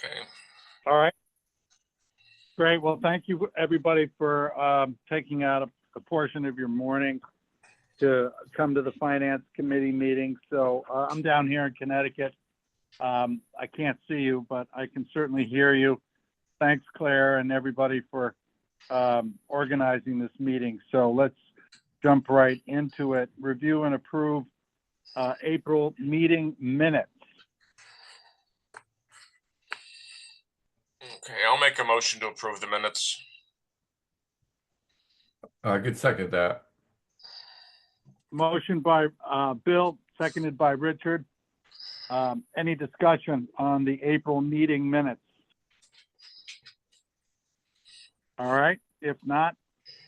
Okay. All right. Great. Well, thank you, everybody, for taking out a portion of your morning to come to the Finance Committee meeting. So I'm down here in Connecticut. I can't see you, but I can certainly hear you. Thanks, Claire, and everybody for organizing this meeting. So let's jump right into it. Review and approve April meeting minutes. Okay, I'll make a motion to approve the minutes. I could second that. Motion by Bill, seconded by Richard. Any discussion on the April meeting minutes? All right. If not,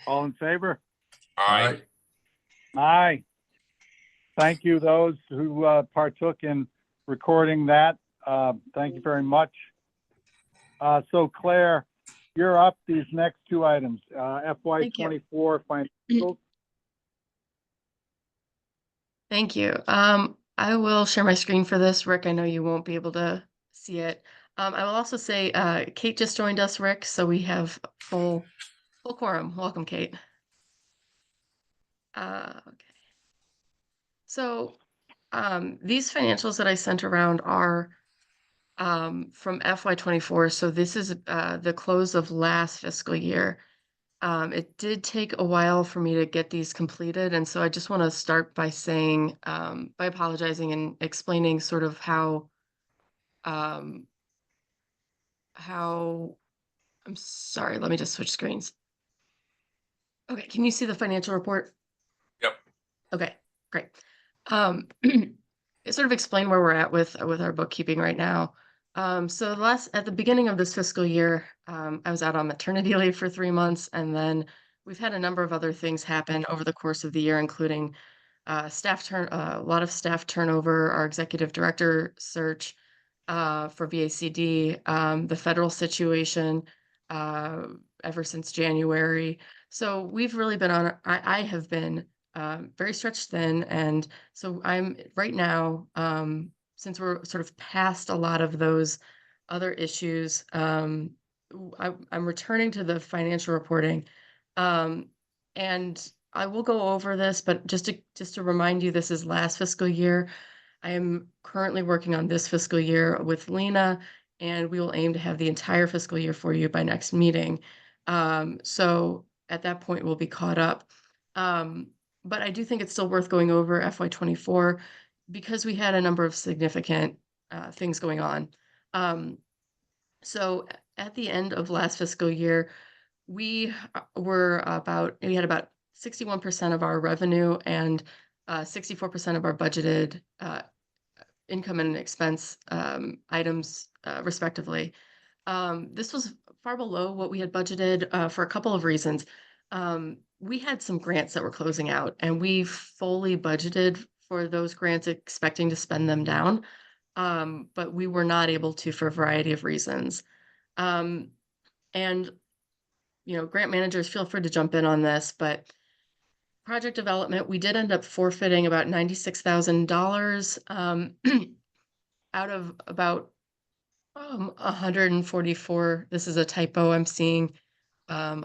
all in favor? Aye. Aye. Thank you, those who partook in recording that. Thank you very much. So Claire, you're up. These next two items, FY24 financials. Thank you. I will share my screen for this. Rick, I know you won't be able to see it. I will also say Kate just joined us, Rick, so we have full quorum. Welcome, Kate. Okay. So these financials that I sent around are from FY24. So this is the close of last fiscal year. It did take a while for me to get these completed. And so I just want to start by saying, by apologizing and explaining sort of how I'm sorry, let me just switch screens. Okay, can you see the financial report? Yep. Okay, great. Sort of explain where we're at with our bookkeeping right now. So at the beginning of this fiscal year, I was out on maternity leave for 3 months, and then we've had a number of other things happen over the course of the year, including a lot of staff turnover, our executive director search for VACD, the federal situation ever since January. So we've really been I have been very stretched thin, and so I'm right now, since we're sort of past a lot of those other issues, I'm returning to the financial reporting, and I will go over this, but just to remind you, this is last fiscal year. I am currently working on this fiscal year with Lena, and we will aim to have the entire fiscal year for you by next meeting. So at that point, we'll be caught up. But I do think it's still worth going over FY24 because we had a number of significant things going on. So at the end of last fiscal year, we had about 61% of our revenue and 64% of our budgeted income and expense items, respectively. This was far below what we had budgeted for a couple of reasons. We had some grants that were closing out, and we fully budgeted for those grants, expecting to spend them down, but we were not able to for a variety of reasons. And grant managers, feel free to jump in on this, but project development, we did end up forfeiting about $96,000 out of about 144. This is a typo I'm seeing,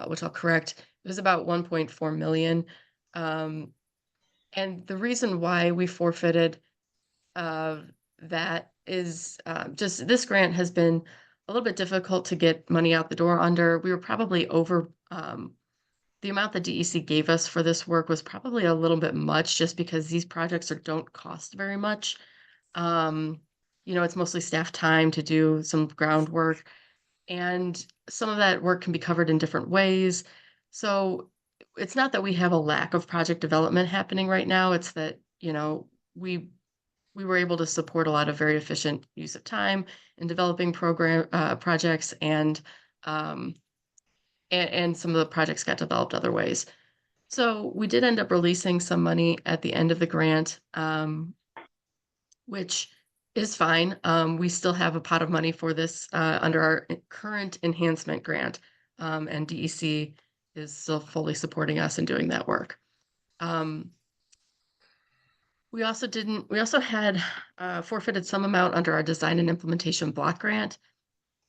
which I'll correct. It was about 1.4 million. And the reason why we forfeited that is just this grant has been a little bit difficult to get money out the door under. We were probably over the amount that DEC gave us for this work was probably a little bit much, just because these projects don't cost very much. It's mostly staff time to do some groundwork, and some of that work can be covered in different ways. So it's not that we have a lack of project development happening right now. It's that, we were able to support a lot of very efficient use of time in developing projects, and some of the projects got developed other ways. So we did end up releasing some money at the end of the grant, which is fine. We still have a pot of money for this under our current enhancement grant, and DEC is still fully supporting us in doing that work. We also had forfeited some amount under our design and implementation block grant.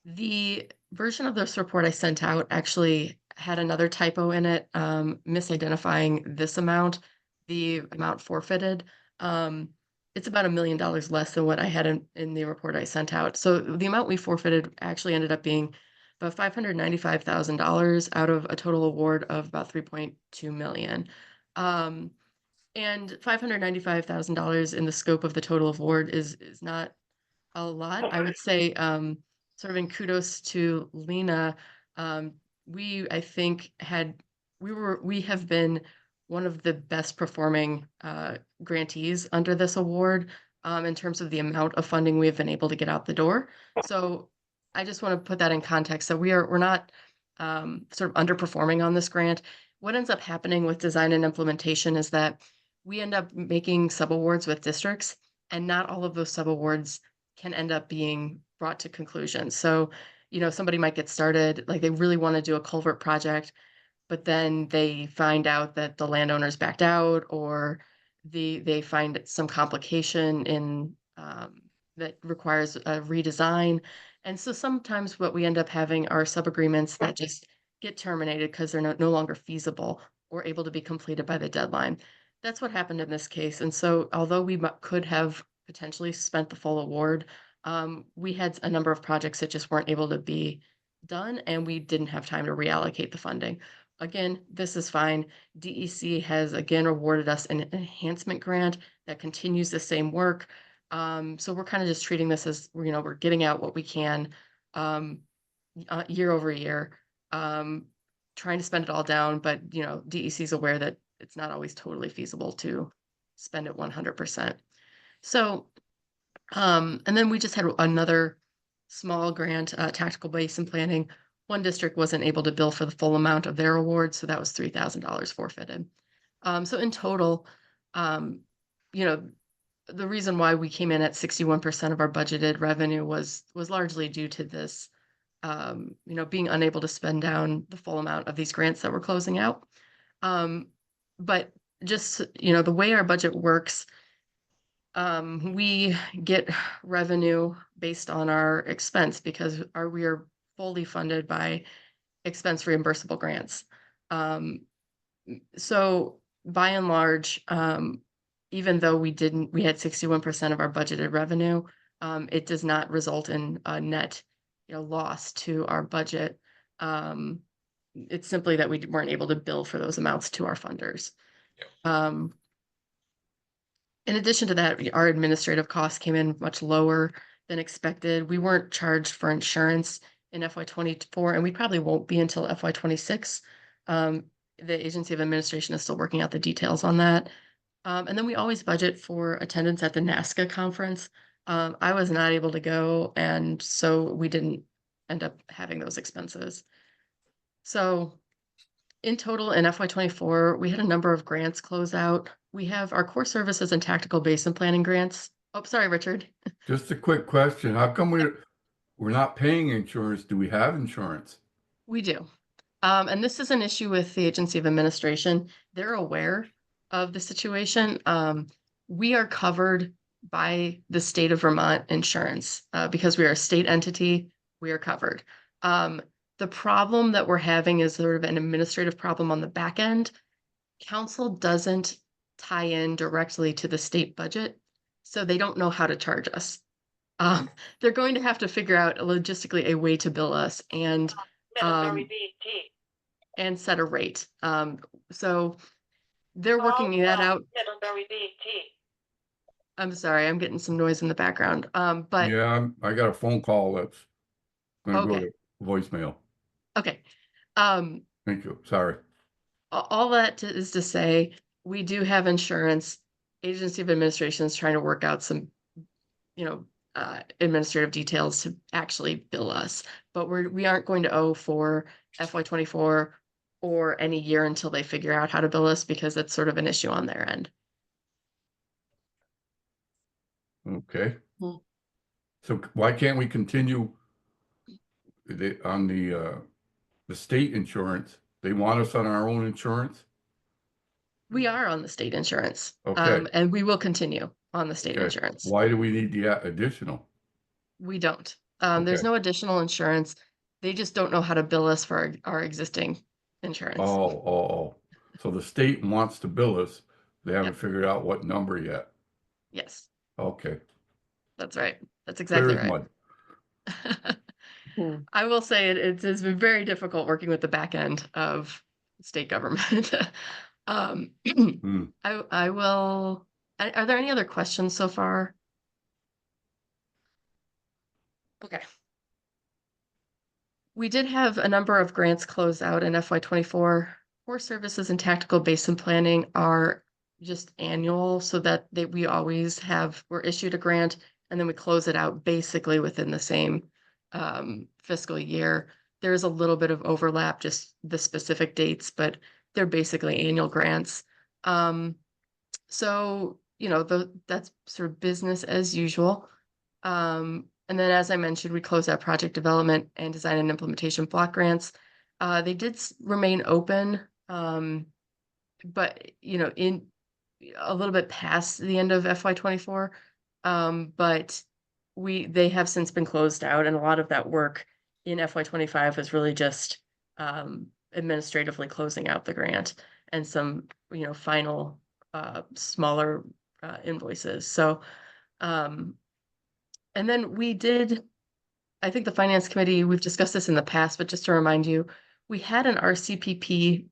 The version of this report I sent out actually had another typo in it, misidentifying this amount, the amount forfeited. Um, it's about $1 million less than what I had in the report I sent out. So the amount we forfeited actually ended up being about $595,000 out of a total award of about 3.2 million. And $595,000 in the scope of the total award is not a lot. I would say, sort of in kudos to Lena, um, I think, we have been one of the best performing grantees under this award, in terms of the amount of funding we have been able to get out the door. So I just want to put that in context. So we're not sort of underperforming on this grant. What ends up happening with design and implementation is that we end up making subawards with districts, and not all of those subawards can end up being brought to conclusion. So, somebody might get started, like they really want to do a culvert project, but then they find out that the landowners backed out, or they find some complication in that requires a redesign. And so sometimes what we end up having are sub-agreements that just get terminated because they're no longer feasible or able to be completed by the deadline. That's what happened in this case. And so although we could have potentially spent the full award, we had a number of projects that just weren't able to be done, and we didn't have time to reallocate the funding. Again, this is fine. DEC has again awarded us an enhancement grant that continues the same work. So we're kind of just treating this as, we're getting out what we can, year over year, trying to spend it all down. But, DEC is aware that it's not always totally feasible to spend it 100%. So, and then we just had another small grant, tactical basin planning. One district wasn't able to bill for the full amount of their award, so that was $3,000 forfeited. So in total, you know, the reason why we came in at 61% of our budgeted revenue was largely due to this, being unable to spend down the full amount of these grants that we're closing out. But just, the way our budget works, we get revenue based on our expense because we are fully funded by expense reimbursable grants. So by and large, even though we had 61% of our budgeted revenue, it does not result in a net, loss to our budget. It's simply that we weren't able to bill for those amounts to our funders. In addition to that, our administrative costs came in much lower than expected. We weren't charged for insurance in FY24, and we probably won't be until FY26. The Agency of Administration is still working out the details on that. And then we always budget for attendance at the NASCA conference. I was not able to go, and so we didn't end up having those expenses. So in total, in FY24, we had a number of grants close out. We have our core services and tactical basin planning grants. Oh, sorry, Richard. Just a quick question. How come we're not paying insurance? Do we have insurance? We do. And this is an issue with the Agency of Administration. They're aware of the situation. We are covered by the state of Vermont insurance because we are a state entity. We are covered. The problem that we're having is sort of an administrative problem on the back end. Council doesn't tie in directly to the state budget, so they don't know how to charge us. They're going to have to figure out logistically a way to bill us and set a rate. So they're working that out. I'm sorry, I'm getting some noise in the background. But yeah, I got a phone call that's going to go Okay. to voicemail. Okay. Thank you. Sorry. All that is to say, we do have insurance. Agency of Administration is trying to work out some, administrative details to actually bill us, but we aren't going to owe for FY24 or any year until they figure out how to bill us, because it's sort of an issue on their end. Okay. Hmm. So why can't we continue on the state insurance? They want us on our own insurance? We are on the state insurance. Okay. And we will continue on the state Okay. insurance. Why do we need the additional? We don't. There's Okay. no additional insurance. They just don't know how to bill us for our existing insurance. Oh. So the state wants to bill us. They haven't Yep. figured out what number yet. Yes, Okay. that's right. That's Clear exactly as right. mud. Hmm. I will say it's been very difficult working with the back end of state government. Um, Hmm. I will. Are there any other questions so far? Okay. We did have a number of grants close out in FY24. Core services and tactical basin planning are just annual, so that we always we're issued a grant and then we close it out basically within the same fiscal year. There's a little bit of overlap, just the specific dates, but they're basically annual grants. So, that's sort of business as usual. And then, as I mentioned, we closed out project development and design and implementation block grants. They did remain open, but in a little bit past the end of FY24. But they have since been closed out, and a lot of that work in FY25 was really just administratively closing out the grant and some final smaller invoices. So and then I think the finance committee, we've discussed this in the past, but just to remind you, we had an RCPP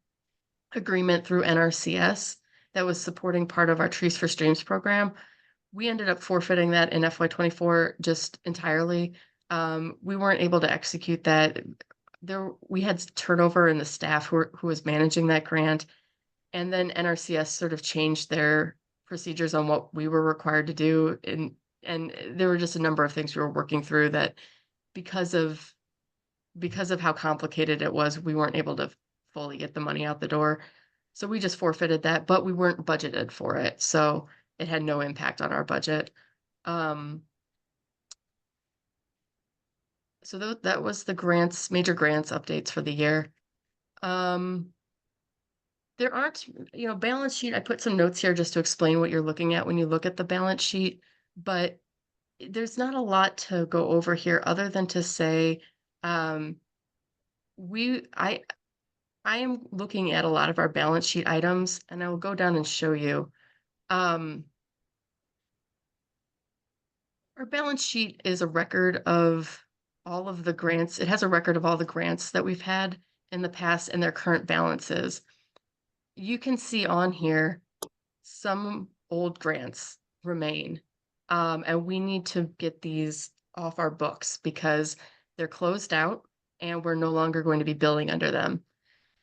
agreement through NRCS that was supporting part of our Trees for Streams program. We ended up forfeiting that in FY24 just entirely. We weren't able to execute that. We had turnover in the staff who was managing that grant, and then NRCS sort of changed their procedures on what we were required to do, and there were just a number of things we were working through that because of how complicated it was, we weren't able to fully get the money out the door. So we just forfeited that, but we weren't budgeted for it, so it had no impact on our budget. So that was the major grants updates for the year. There aren't, balance sheet, I put some notes here just to explain what you're looking at when you look at the balance sheet, but there's not a lot to go over here other than to say, um, I am looking at a lot of our balance sheet items, and I will go down and show you. Our balance sheet is a record of all of the grants. It has a record of all the grants that we've had in the past and their current balances. You can see on here some old grants remain, and we need to get these off our books because they're closed out and we're no longer going to be billing under them.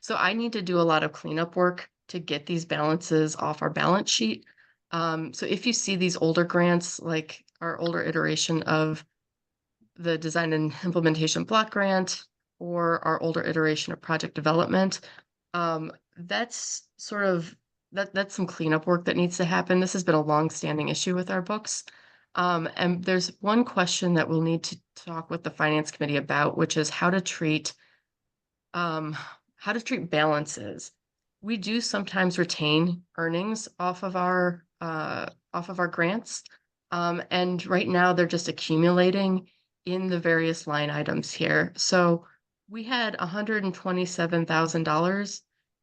So I need to do a lot of cleanup work to get these balances off our balance sheet. So if you see these older grants, like our older iteration of the design and implementation block grant or our older iteration of project development, that's sort of that's some cleanup work that needs to happen. This has been a long-standing issue with our books. And there's one question that we'll need to talk with the finance committee about, which is how to treat balances. We do sometimes retain earnings off of our grants. And right now they're just accumulating in the various line items here. So we had $127,000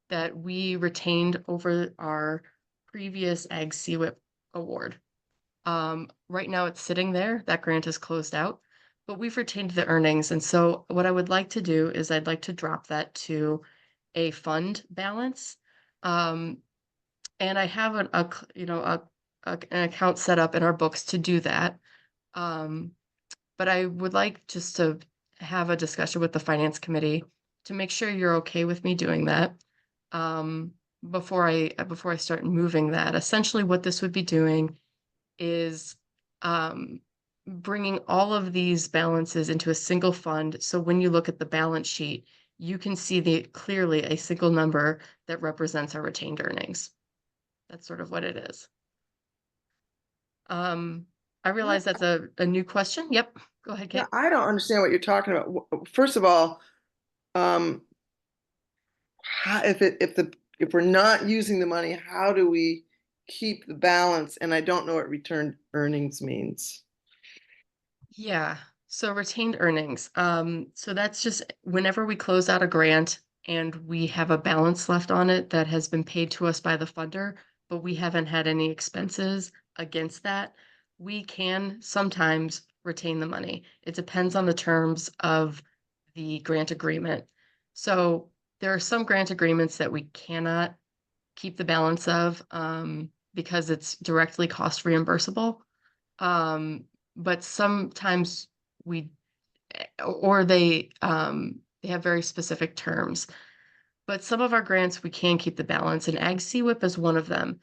that we retained over our previous Ag CWIP award. Right now it's sitting there. That grant is closed out, but we've retained the earnings. And so what I would like to do is I'd like to drop that to a fund balance. And I have an account set up in our books to do that. But I would like just to have a discussion with the finance committee to make sure you're okay with me doing that. Before I start moving that, essentially what this would be doing is bringing all of these balances into a single fund. So when you look at the balance sheet, you can see clearly a single number that represents our retained earnings. That's sort of what it is. I realize that's a new question. Yep. Go ahead, Kate. Yeah, I don't understand what you're talking about. First of all, if we're not using the money, how do we keep the balance? And I don't know what returned earnings means. Yeah. So retained earnings. So that's just whenever we close out a grant and we have a balance left on it that has been paid to us by the funder, but we haven't had any expenses against that, we can sometimes retain the money. It depends on the terms of the grant agreement. So there are some grant agreements that we cannot keep the balance of because it's directly cost reimbursable. But sometimes we or they have very specific terms. But some of our grants we can keep the balance, and Ag CWIP is one of them.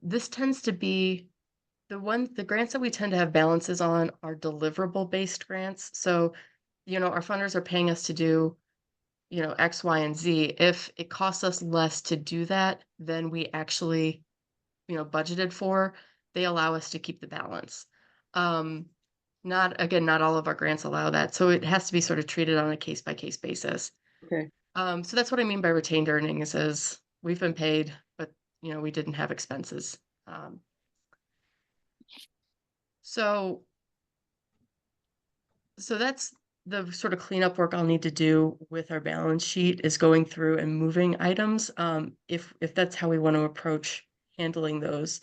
This tends to be the grants that we tend to have balances on are deliverable based grants. So, our funders are paying us to do, X, Y, and Z. If it costs us less to do that than we actually, budgeted for, they allow us to keep the balance. Not all of our grants allow that. So it has to be sort of treated on a case by case basis. Okay. So that's what I mean by retained earnings is we've been paid, but we didn't have expenses. So that's the sort of cleanup work I'll need to do with our balance sheet is going through and moving items. If that's how we want to approach handling those.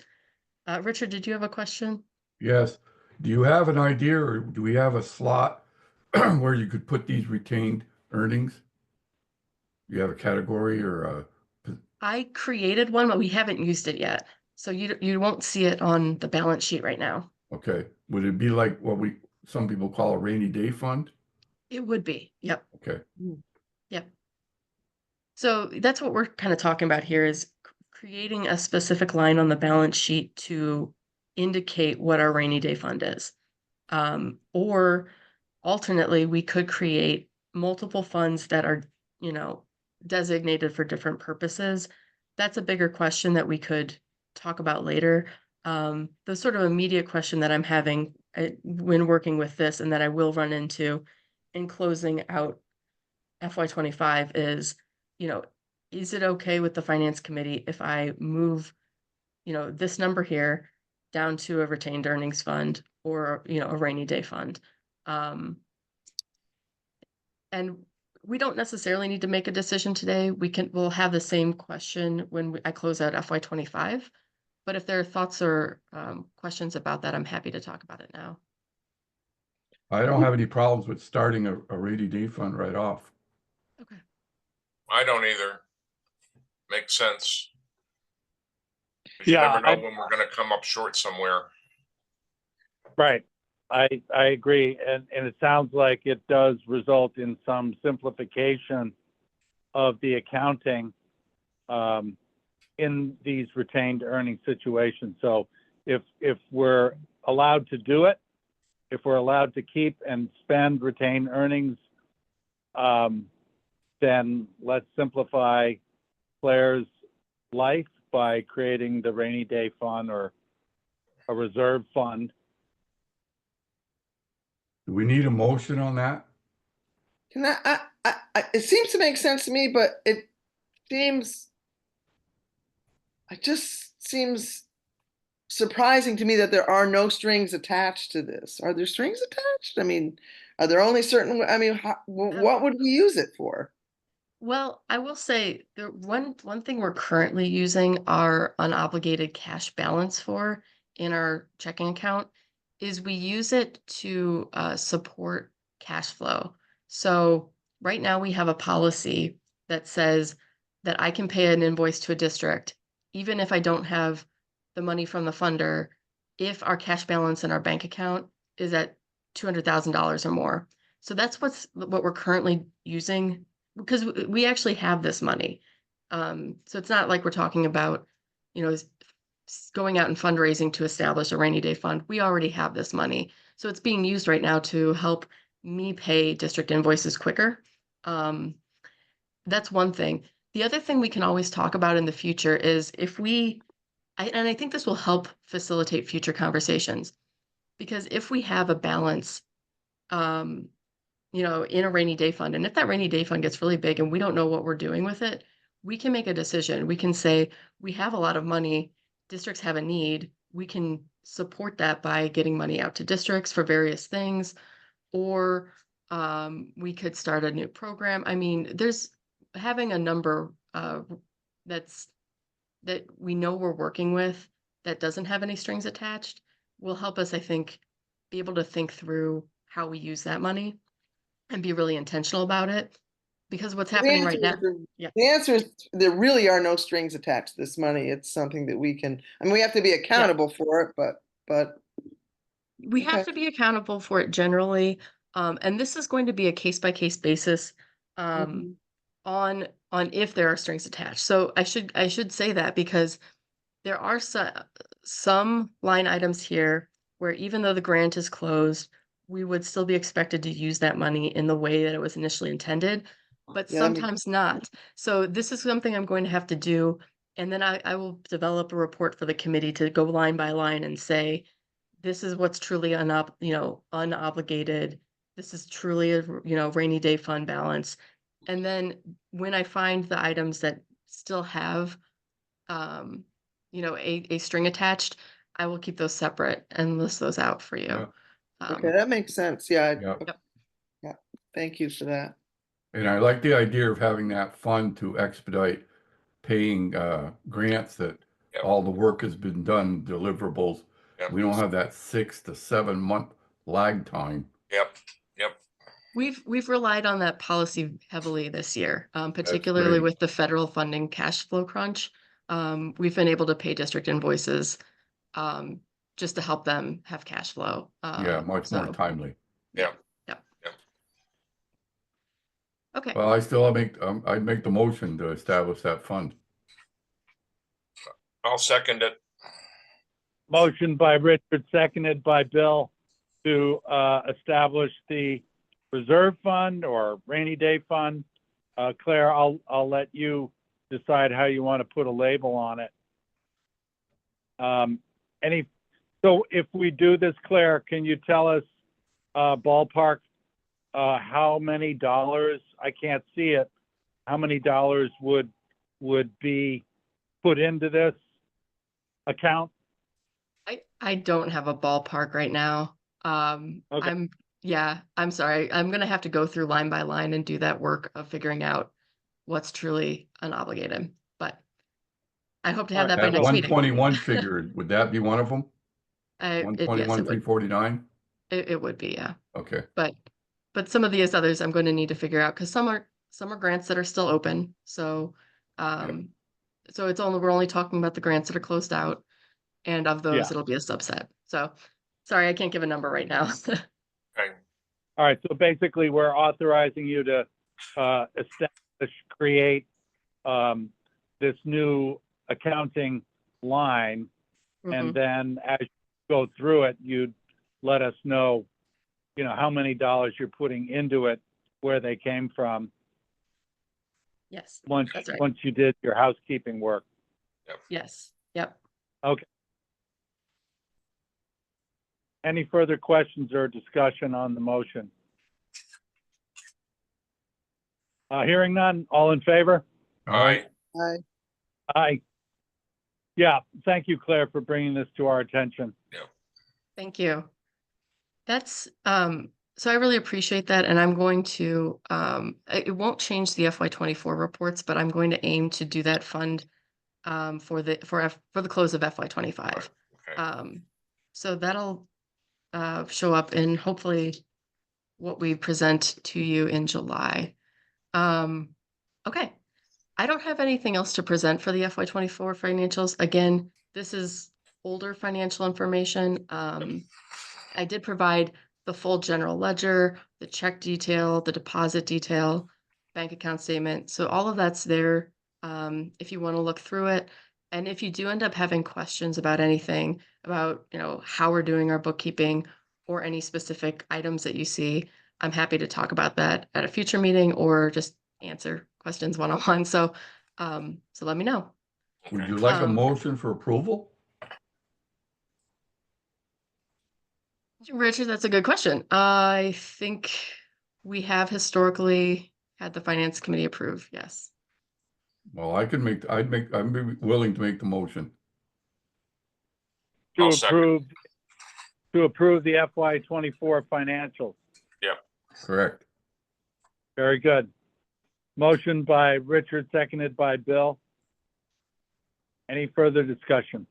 Richard, did you have a question? Yes. Do you have an idea, or do we have a slot where you could put these retained earnings? Do you have a category or a, I created one, but we haven't used it yet. So you won't see it on the balance sheet right now. okay, would it be like what some people call a rainy day fund? It would be. Yep. Okay, Yep. So that's what we're kind of talking about here is creating a specific line on the balance sheet to indicate what our rainy day fund is. Or alternately, we could create multiple funds that are, designated for different purposes. That's a bigger question that we could talk about later. The sort of immediate question that I'm having when working with this and that I will run into in closing out FY25 is, is it okay with the finance committee if I move, this number here down to a retained earnings fund or, a rainy day fund? And we don't necessarily need to make a decision today. We'll have the same question when I close out FY25. But if there are thoughts or questions about that, I'm happy to talk about it now. I don't have any problems with starting a rainy day fund right off. Okay. I don't either. Makes sense. 'Cause you Yeah, never know when we're gonna come up short somewhere. right. I agree. And it sounds like it does result in some simplification of the accounting in these retained earnings situations. So if we're allowed to do it, if we're allowed to keep and spend retained earnings, then let's simplify Claire's life by creating the rainy day fund or a reserve fund. Do we need a motion on that? Can it seems to make sense to me, but it just seems surprising to me that there are no strings attached to this. Are there strings attached? I mean, are there only certain, what would we use it for? Well, I will say the one thing we're currently using our unobligated cash balance for in our checking account is we use it to support cash flow. So right now we have a policy that says that I can pay an invoice to a district, even if I don't have the money from the funder, if our cash balance in our bank account is at $200,000 or more. So that's what we're currently using because we actually have this money. So it's not like we're talking about, going out and fundraising to establish a rainy day fund. We already have this money. So it's being used right now to help me pay district invoices quicker. That's one thing. The other thing we can always talk about in the future is if and I think this will help facilitate future conversations, because if we have a balance, in a rainy day fund, and if that rainy day fund gets really big and we don't know what we're doing with it, we can make a decision. We can say, we have a lot of money, districts have a need, we can support that by getting money out to districts for various things. or we could start a new program. I mean, there's having a number that we know we're working with that doesn't have any strings attached will help us, I think, be able to think through how we use that money and be really intentional about it. Because what's happening right now, yeah. The answer is there really are no strings attached to this money. It's something that we can, I mean, we have to be accountable for it, but We have okay. to be accountable for it generally. And this is going to be a case by case basis Mhm. on if there are strings attached. So I should say that because there are some line items here where even though the grant is closed, we would still be expected to use that money in the way that it was initially intended, but Yeah, that makes sometimes not. So this is something I'm going to have to do. And then I will develop a report for the committee to go line by line and say, this is what's truly unobligated. This is truly a, rainy day fund balance. And then when I find the items that still have, a string attached, I will keep those separate and list those out for you. Yeah. okay, that makes sense. Yeah. Yeah. Okay. Yeah. Thank you for that. And I like the idea of having that fund to expedite paying grants that Yep. all the work has been done, deliverables. Yep. We don't have that 6 to 7 month lag time. Yep. We've relied on that policy heavily this year, particularly great. with the federal funding cash flow crunch. We've been able to pay district invoices just to help them have cash flow. Yeah, much more so timely. Yeah. okay. Well, I'd make the motion to establish that fund. I'll second it. Motion by Richard, seconded by Bill to establish the reserve fund or rainy day fund. Claire, I'll let you decide how you want to put a label on it. So if we do this, Claire, can you tell us ballpark how many dollars, I can't see it, how many dollars would be put into this account? I don't have a ballpark right now. Okay. I'm sorry. I'm gonna have to go through line by line and do that work of figuring out what's truly unobligated. But I hope to have that by That next meeting. 121 figure, would that be one of them? Yes, 121, it would. 349? It would be, yeah. Okay. But some of these others I'm going to need to figure out because some are grants that are still open. So so we're only talking about the grants that are closed out. And of those, Yeah. it'll be a subset. So sorry, I can't give a number right now. Okay. All right, so basically we're authorizing you to create this new accounting line, and Mhm. then as you go through it, you'd let us know, how many dollars you're putting into it, where they came from, Yes, once that's right. once you did your housekeeping work. Yes. Yep. Okay. Any further questions or discussion on the motion? Hearing none, all in favor? Aye. Aye. Aye. Yeah, thank you, Claire, for bringing this to our attention. Thank you. That's so I really appreciate that, and I'm going to it won't change the FY24 reports, but I'm going to aim to do that fund for the close of FY25. Okay. So that'll show up in hopefully what we present to you in July. Okay. I don't have anything else to present for the FY24 financials. Again, this is older financial information. I did provide the full general ledger, the check detail, the deposit detail, bank account statement. So all of that's there if you want to look through it. And if you do end up having questions about anything, about how we're doing our bookkeeping or any specific items that you see, I'm happy to talk about that at a future meeting or just answer questions one-on-one. So let me know. Would you like a Um, motion for approval? Richard, that's a good question. I think we have historically had the finance committee approve. Yes. Well, I'd be willing to make the motion. To I'll second. approve the FY24 financials. Yeah. Correct. Very good. Motion by Richard, seconded by Bill. Any further discussion?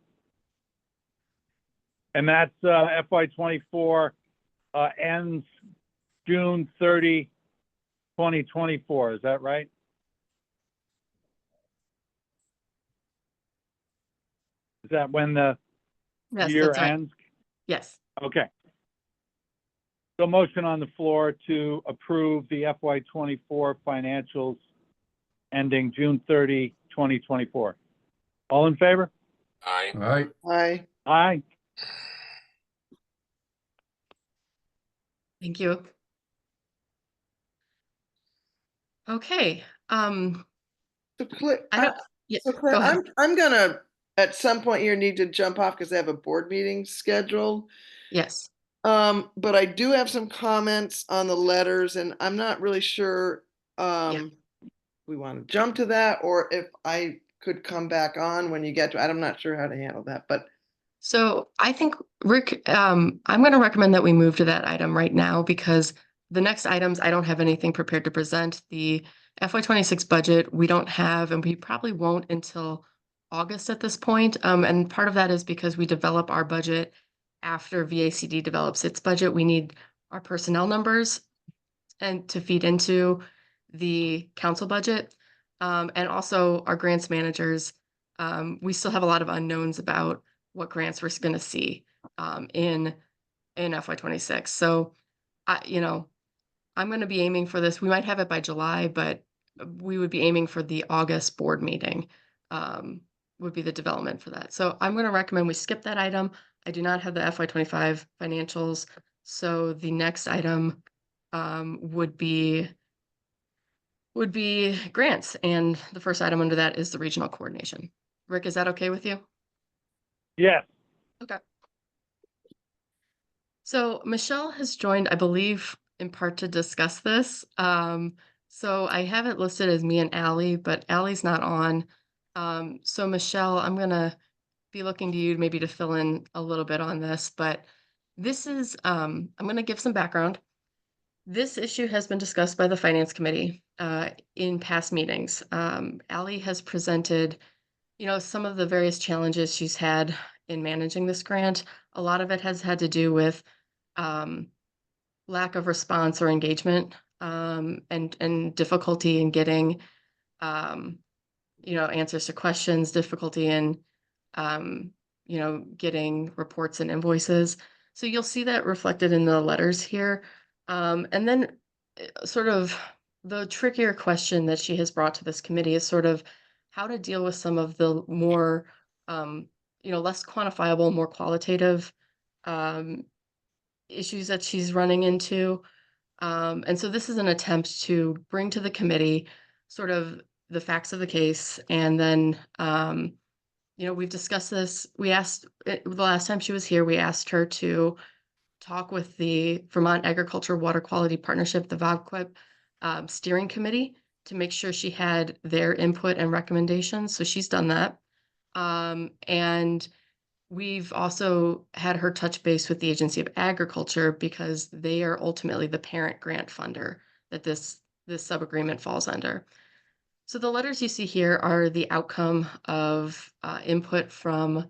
And that's FY '24 ends June 30, 2024. Is that right? Is that when the Yes, year that's right. ends? Yes. Okay. So motion on the floor to approve the FY '24 financials ending June 30, 2024. All in favor? Aye. All right. Aye. Aye. Thank you. Okay. So Claire, I don't. Yeah. so Claire, Go ahead. I'm gonna at some point here need to jump off because I have a board meeting scheduled. Yes. But I do have some comments on the letters, and I'm not really sure we want to jump to that or if I could come back on when you get to. I'm not sure how to handle that, but So I think, Rick, I'm going to recommend that we move to that item right now because the next items, I don't have anything prepared to present. The FY '26 budget, we don't have, and we probably won't until August at this point. And part of that is because we develop our budget after VACD develops its budget. We need our personnel numbers and to feed into the council budget. And also our grants managers. We still have a lot of unknowns about what grants we're going to see in FY '26. So, I'm going to be aiming for this. We might have it by July, but we would be aiming for the August board meeting. Would be the development for that. So I'm going to recommend we skip that item. I do not have the FY '25 financials, so the next item would be grants, and the first item under that is the regional coordination. Rick, is that okay with you? Yes. Okay. So Michelle has joined, I believe, in part to discuss this. So I have it listed as me and Allie, but Allie's not on. So Michelle, I'm gonna be looking to you maybe to fill in a little bit on this, but this is, I'm gonna give some background. This issue has been discussed by the Finance Committee in past meetings. Allie has presented some of the various challenges she's had in managing this grant. A lot of it has had to do with lack of response or engagement and difficulty in getting answers to questions, difficulty in getting reports and invoices. So you'll see that reflected in the letters here. And then sort of the trickier question that she has brought to this committee is sort of how to deal with some of the more, less quantifiable, more qualitative issues that she's running into. And so this is an attempt to bring to the committee sort of the facts of the case. And then, we've discussed this. We asked the last time she was here, we asked her to talk with the Vermont Agriculture Water Quality Partnership, the VAQUIP steering committee, to make sure she had their input and recommendations. So she's done that. And we've also had her touch base with the Agency of Agriculture because they are ultimately the parent grant funder that this sub-agreement falls under. So the letters you see here are the outcome of input from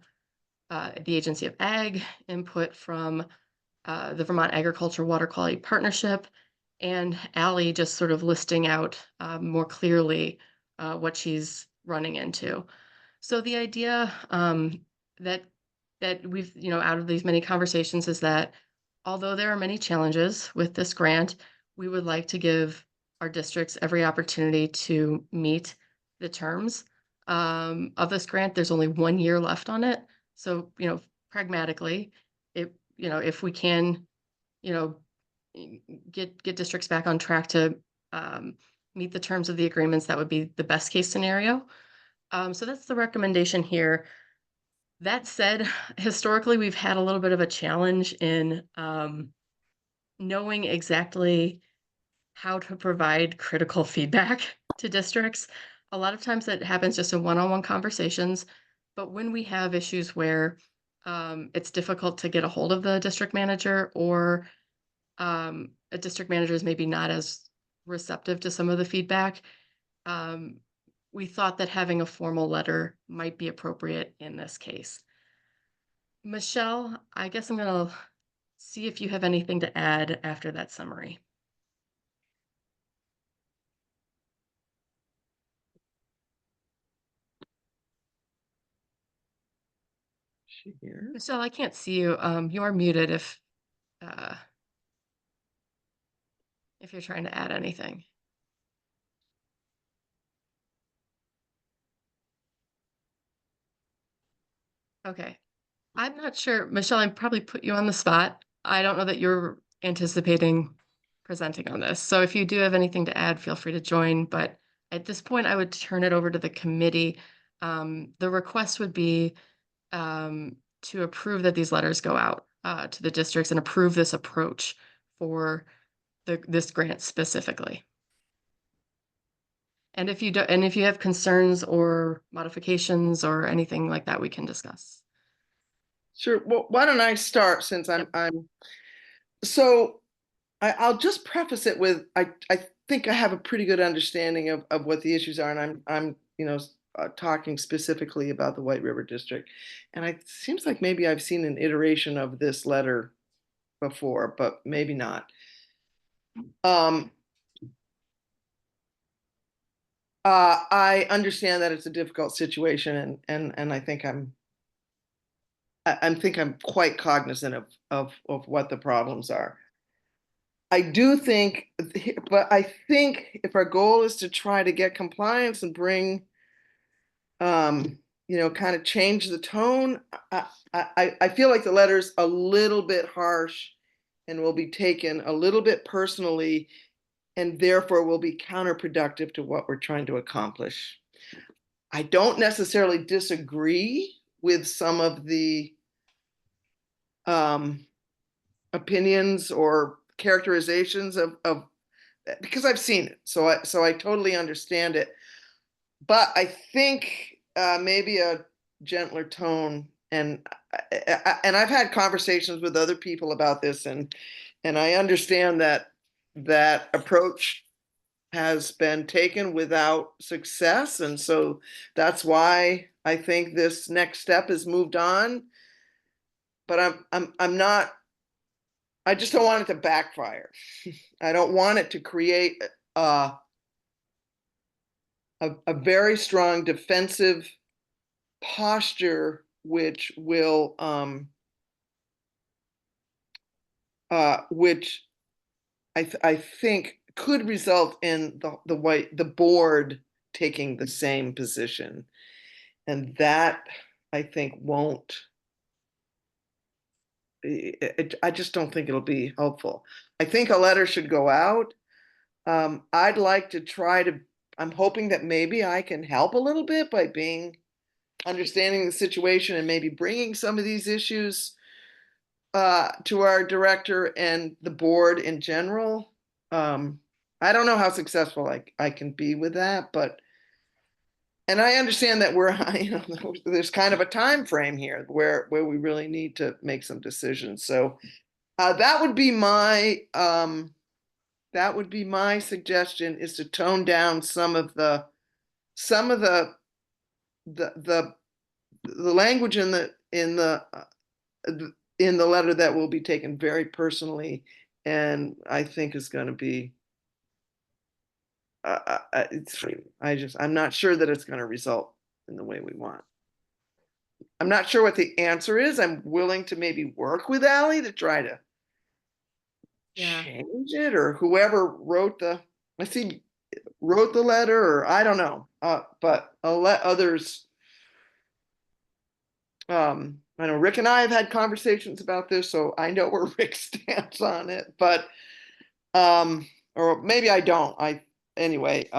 the Agency of Ag, input from the Vermont Agriculture Water Quality Partnership, and Allie just sort of listing out more clearly what she's running into. So the idea that we've, out of these many conversations is that although there are many challenges with this grant, we would like to give our districts every opportunity to meet the terms of this grant. There's only 1 year left on it. So, pragmatically, if we can, get districts back on track to meet the terms of the agreements, that would be the best case scenario. So that's the recommendation here. That said, historically, we've had a little bit of a challenge in knowing exactly how to provide critical feedback to districts. A lot of times that happens just in one-on-one conversations, but when we have issues where it's difficult to get a hold of the district manager or a district manager is maybe not as receptive to some of the feedback, we thought that having a formal letter might be appropriate in this case. Michelle, I guess I'm going to see if you have anything to add after that summary. She here? Michelle, I can't see you. You are muted if you're trying to add anything. Okay. I'm not sure, Michelle, I probably put you on the spot. I don't know that you're anticipating presenting on this. So if you do have anything to add, feel free to join. But at this point, I would turn it over to the committee. The request would be to approve that these letters go out to the districts and approve this approach for this grant specifically. And if you do, and if you have concerns or modifications or anything like that, we can discuss. Sure. Well, why don't I start since I'll just preface it with, I think I have a pretty good understanding of what the issues are, and I'm talking specifically about the White River District. And it seems like maybe I've seen an iteration of this letter before, but maybe not. I understand that it's a difficult situation, and I think I'm quite cognizant of what the problems are. I do think, but I think if our goal is to try to get compliance and bring, kind of change the tone, I feel like the letter's a little bit harsh and will be taken a little bit personally, and therefore will be counterproductive to what we're trying to accomplish. I don't necessarily disagree with some of the opinions or characterizations of because I've seen it, so I totally understand it. But I think maybe a gentler tone, and I've had conversations with other people about this, and I understand that approach has been taken without success, and so that's why I think this next step is moved on. But I'm not. I just don't want it to backfire. I don't want it to create a very strong defensive posture, which will which I think could result in the board taking the same position, and that I think won't. I just don't think it'll be helpful. I think a letter should go out. I'd like to try to. I'm hoping that maybe I can help a little bit by understanding the situation and maybe bringing some of these issues to our director and the board in general. I don't know how successful I can be with that, and I understand that there's kind of a time frame here where we really need to make some decisions. So that would be my suggestion, is to tone down some of the language in the letter that will be taken very personally, and I think is going to be. I'm not sure that it's going to result in the way we want. I'm not sure what the answer is. I'm willing to maybe work with Ally to try to change it, or whoever wrote the letter, or I don't know. But I'll let others. I know Rick and I have had conversations about this, so I know where Rick stands on it. But or maybe I don't. Anyway.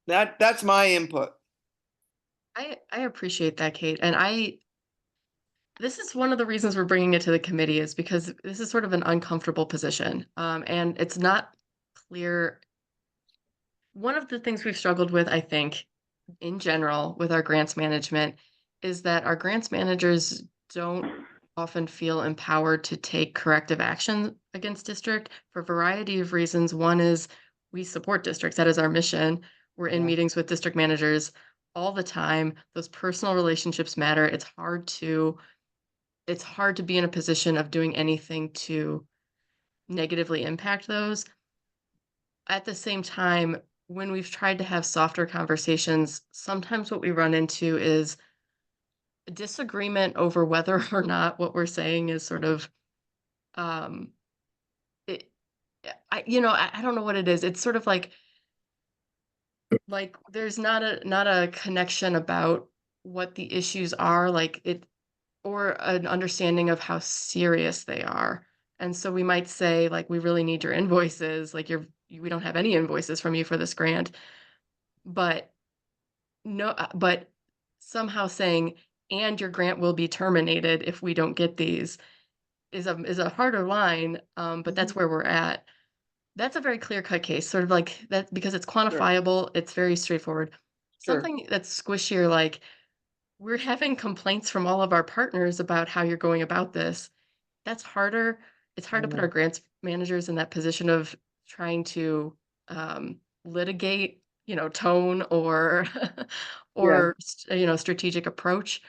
That's my input. I appreciate that, Kate. And this is one of the reasons we're bringing it to the committee, is because this is sort of an uncomfortable position. And it's not clear. One of the things we've struggled with, I think, in general with our grants management, is that our grants managers don't often feel empowered to take corrective action against district for a variety of reasons. One is we support districts. That is our mission. We're in Yeah. meetings with district managers all the time. Those personal relationships matter. It's hard to be in a position of doing anything to negatively impact those. At the same time, when we've tried to have softer conversations, sometimes what we run into is a disagreement over whether or not what we're saying is sort of um it, I don't know what it is. It's sort of like there's not a connection about what the issues are, like it, or an understanding of how serious they are. And so we might say, like, we really need your invoices, like we don't have any invoices from you for this grant. But no, but somehow saying, and your grant will be terminated if we don't get these is a harder line. But that's where we're at. That's a very clear-cut case, sort of like that, because it's quantifiable, it's very straightforward. Sure. Something that's squishier, like we're having complaints from all of our partners about how you're going about this. That's harder. It's hard to put our grants managers in that position of trying to litigate, tone or Yeah. strategic approach.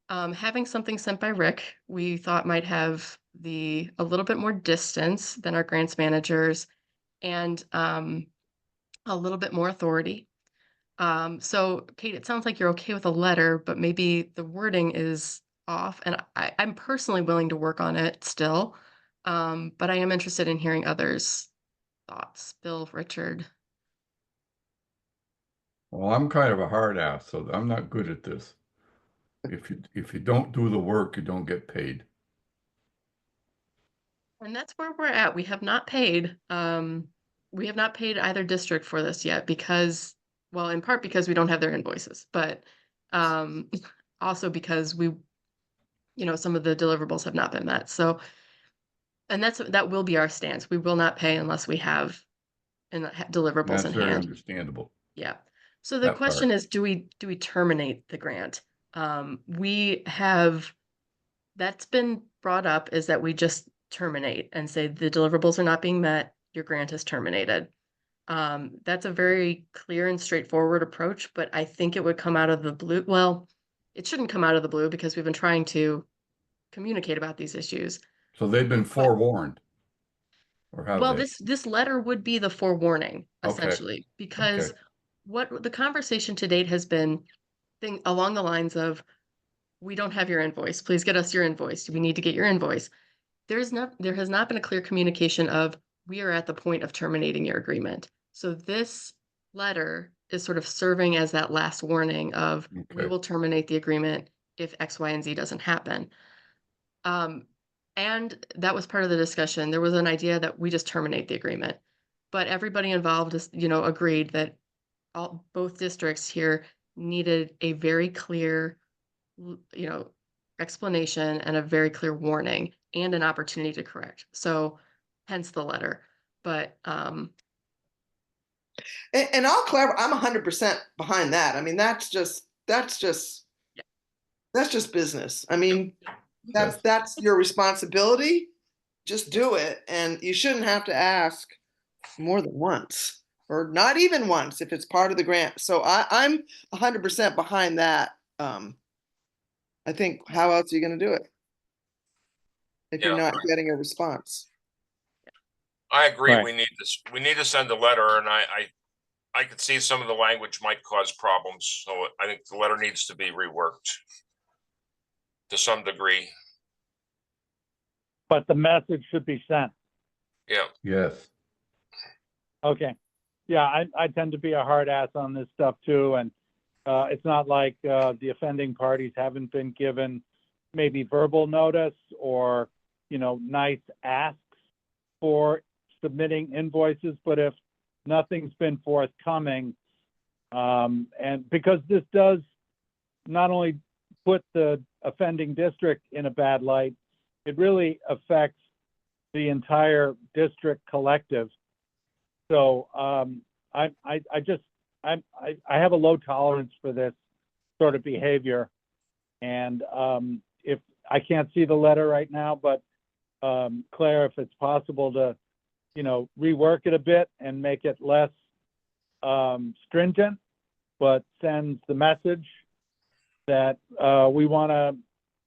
Having something sent by Rick, we thought might have a little bit more distance than our grants managers and a little bit more authority. So Kate, it sounds like you're okay with a letter, but maybe the wording is off. And I'm personally willing to work on it still. But I am interested in hearing others' thoughts. Bill, Richard. Well, I'm kind of a hard ass, so I'm not good at this. If you don't do the work, you don't get paid. And that's where we're at. We have not paid either district for this yet because, well, in part because we don't have their invoices, but um, also because some of the deliverables have not been met. So, and that will be our stance. We will not pay unless we have deliverables That's in very hand. understandable. Yeah. So the That question part. is, do we terminate the grant? We have, that's been brought up, is that we just terminate and say the deliverables are not being met, your grant is terminated. That's a very clear and straightforward approach, but I think it would come out of the blue. Well, it shouldn't come out of the blue because we've been trying to communicate about these issues. So they've been forewarned, or have Well, they? this letter would be the forewarning, Okay. essentially, because Okay. what the conversation to date has been along the lines of, we don't have your invoice. Please get us your invoice. We need to get your invoice. There has not been a clear communication of, we are at the point of terminating your agreement. So this letter is sort of serving as that last warning of, we Okay. will terminate the agreement if X, Y, and Z doesn't happen. And that was part of the discussion. There was an idea that we just terminate the agreement, but everybody involved is, agreed that both districts here needed a very clear, explanation and a very clear warning and an opportunity to correct. So hence the letter. But And I'll clarify, I'm 100% behind that. I mean, that's just business. I mean, Yes. that's your responsibility. Just do it. And you shouldn't have to ask more than once or not even once if it's part of the grant. So I'm 100% behind that. I think, how else are you going to do it if you're Yeah. not getting a response? I agree. Right. We need to send a letter, and I could see some of the language might cause problems. So I think the letter needs to be reworked to some degree. But the message should be sent. Yeah. Yes. Okay. Yeah, I tend to be a hard ass on this stuff too. And it's not like the offending parties haven't been given maybe verbal notice or, nice asks for submitting invoices. But if nothing's been forthcoming, and because this does not only put the offending district in a bad light, it really affects the entire district collective. So I have a low tolerance for this sort of behavior, and if I can't see the letter right now, but Claire, if it's possible to, rework it a bit and make it less stringent, but sends the message that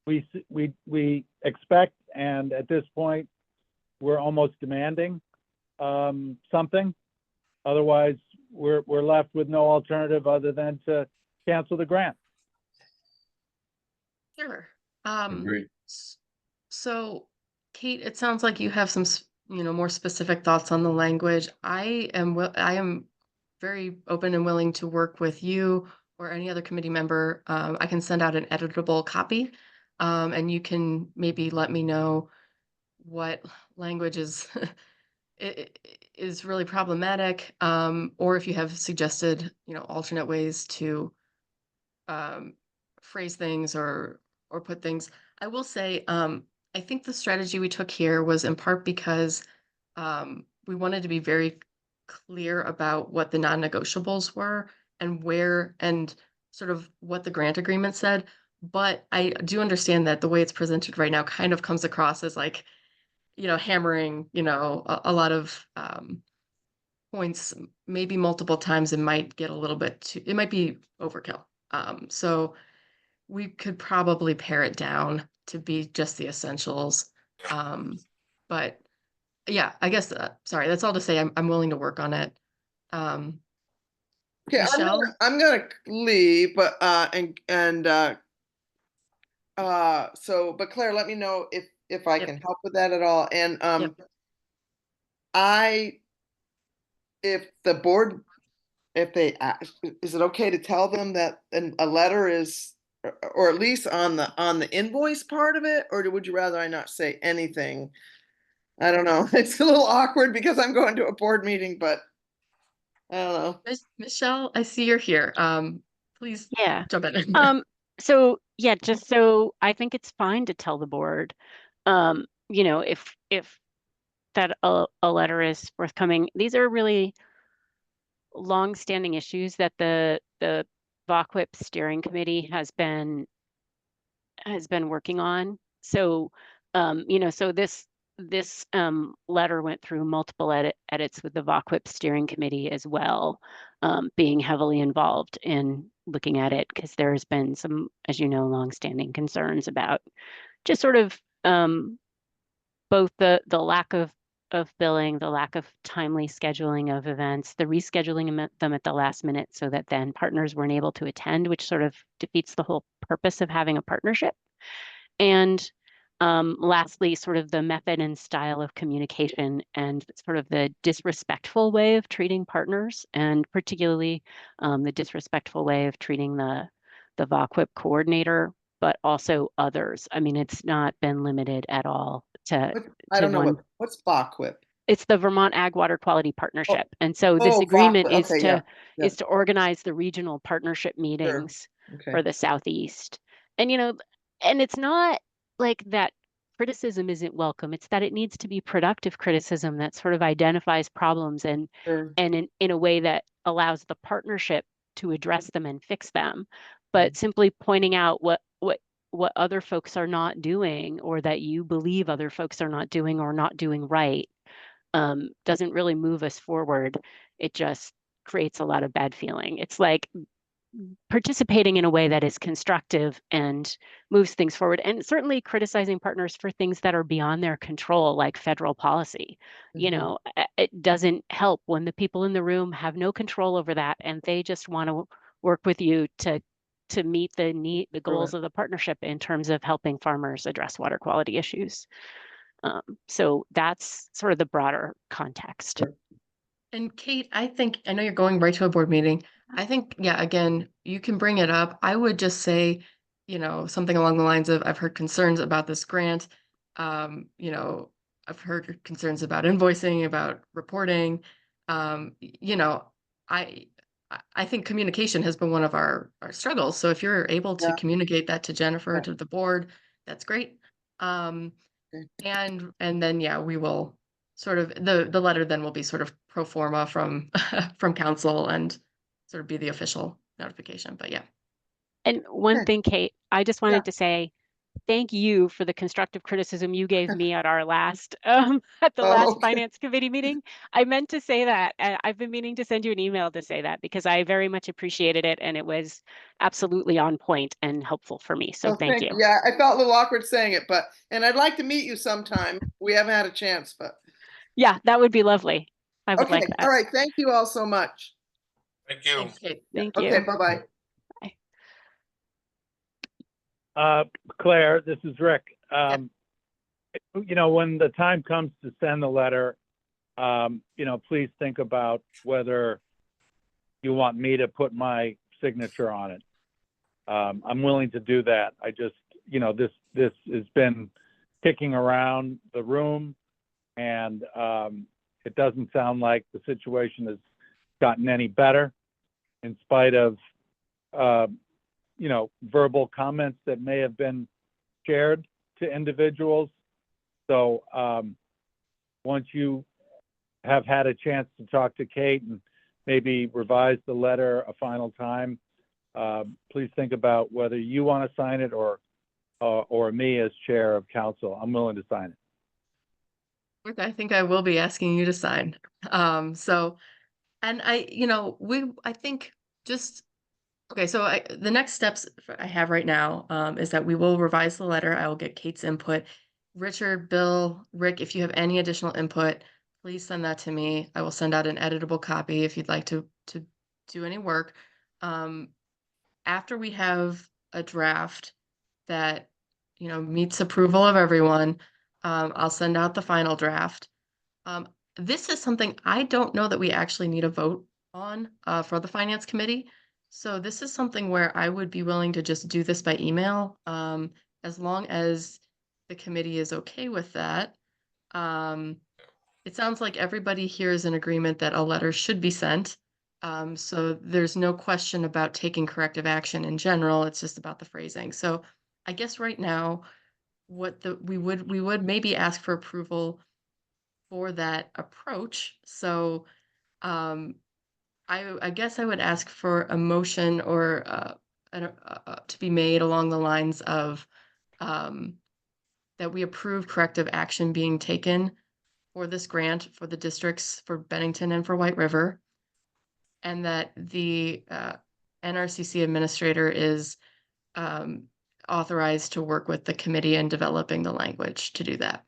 we expect, and at this point, we're almost demanding something. Otherwise, we're left with no alternative other than to cancel the grant. Sure. Agreed. So, Kate, it sounds like you have some, more specific thoughts on the language. I am very open and willing to work with you or any other committee member. I can send out an editable copy, and you can maybe let me know what language is is really problematic, or if you have suggested, alternate ways to phrase things or put things. I will say, I think the strategy we took here was in part because we wanted to be very clear about what the non-negotiables were and where and sort of what the grant agreement said. But I do understand that the way it's presented right now kind of comes across as like, hammering, a lot of points, maybe multiple times. It might get a little bit it might be overkill. So we could probably pare it down to be just the essentials. But yeah, I guess, sorry, that's all to say. I'm willing to work on it. Okay, Michelle? I'm gonna leave, but but Claire, let me know if I Yep. can help with that at all. And Yep. if the board, if they is it okay to tell them that a letter is, or at least on the invoice part of it, or would you rather I not say anything? I don't know. It's a little awkward because I'm going to a board meeting, but I don't know. Michelle, I see you're here. Please Yeah. jump in. So yeah, just so I think it's fine to tell the board, if that a letter is forthcoming. These are really long-standing issues that the VOCWIP steering committee has been working on. So, so this letter went through multiple edits with the VOCWIP steering committee as well, being heavily involved in looking at it because there's been some, as you know, longstanding concerns about just sort of both the lack of billing, the lack of timely scheduling of events, the rescheduling them at the last minute so that then partners weren't able to attend, which sort of defeats the whole purpose of having a partnership. And lastly, sort of the method and style of communication and sort of the disrespectful way of treating partners, and particularly the disrespectful way of treating the VOCWIP coordinator, but also others. I mean, it's not been limited at all to I don't know one. what's VOCWIP. It's the Vermont Ag Water Quality Partnership. And so this Oh, agreement VOCWIP. is Okay, to yeah. is to organize the regional partnership meetings Okay. for the Southeast. And and it's not like that criticism isn't welcome. It's that it needs to be productive criticism that sort of identifies problems and Sure. and in a way that allows the partnership to address them and fix them. But simply pointing out what other folks are not doing, or that you believe other folks are not doing or not doing right, doesn't really move us forward. It just creates a lot of bad feeling. It's like participating in a way that is constructive and moves things forward, and certainly criticizing partners for things that are beyond their control, like federal policy. It doesn't help when the people in the room have no control over that and they just want to work with you to meet the goals of the partnership in terms of helping farmers address water quality issues. So that's sort of the broader context. And Kate, I know you're going right to a board meeting. I think, yeah, again, you can bring it up. I would just say, something along the lines of, I've heard concerns about this grant. I've heard concerns about invoicing, about reporting. I think communication has been one of our struggles. So if you're able to Yeah. communicate that to Jennifer, Yeah. to the board, that's great. And then, yeah, we will sort of, the letter then will be sort of pro forma from from council and sort of be the official notification. But yeah. And one thing, Kate, I just wanted to say, thank you for the constructive criticism you gave me at our last at the Oh, last okay. finance committee meeting. I meant to say that. And I've been meaning to send you an email to say that because I very much appreciated it and it was absolutely on point and helpful for me. So Oh, thank you. Yeah, I felt a little awkward saying it, and I'd like to meet you sometime. We haven't had a chance, but Yeah, that would be lovely. I would okay. like All that. right. Thank you all so much. Thank you. Thanks, Kate. Thank Okay. you. Bye-bye. Claire, this is Rick. You know, when the time comes to send the letter, you know, please think about whether you want me to put my signature on it. I'm willing to do that. I just, you know, this has been kicking around the room, and it doesn't sound like the situation has gotten any better, in spite of, you know, verbal comments that may have been shared to individuals. So once you have had a chance to talk to Kate and maybe revise the letter a final time, please think about whether you want to sign it or me as chair of council. I'm willing to sign it. Rick, I think I will be asking you to sign. So, and I think just, okay, so the next steps I have right now is that we will revise the letter. I will get Kate's input. Richard, Bill, Rick, if you have any additional input, please send that to me. I will send out an editable copy if you'd like to do any work. After we have a draft that, you know, meets approval of everyone, I'll send out the final draft. This is something I don't know that we actually need a vote on for the finance committee. So this is something where I would be willing to just do this by email, as long as the committee is okay with that. It sounds like everybody here is in agreement that a letter should be sent. So there's no question about taking corrective action in general. It's just about the phrasing. So I guess right now, we would maybe ask for approval for that approach. So I guess I would ask for a motion or to be made along the lines of that we approve corrective action being taken for this grant for the districts for Bennington and for White River, and that the NRCC administrator is authorized to work with the committee in developing the language to do that.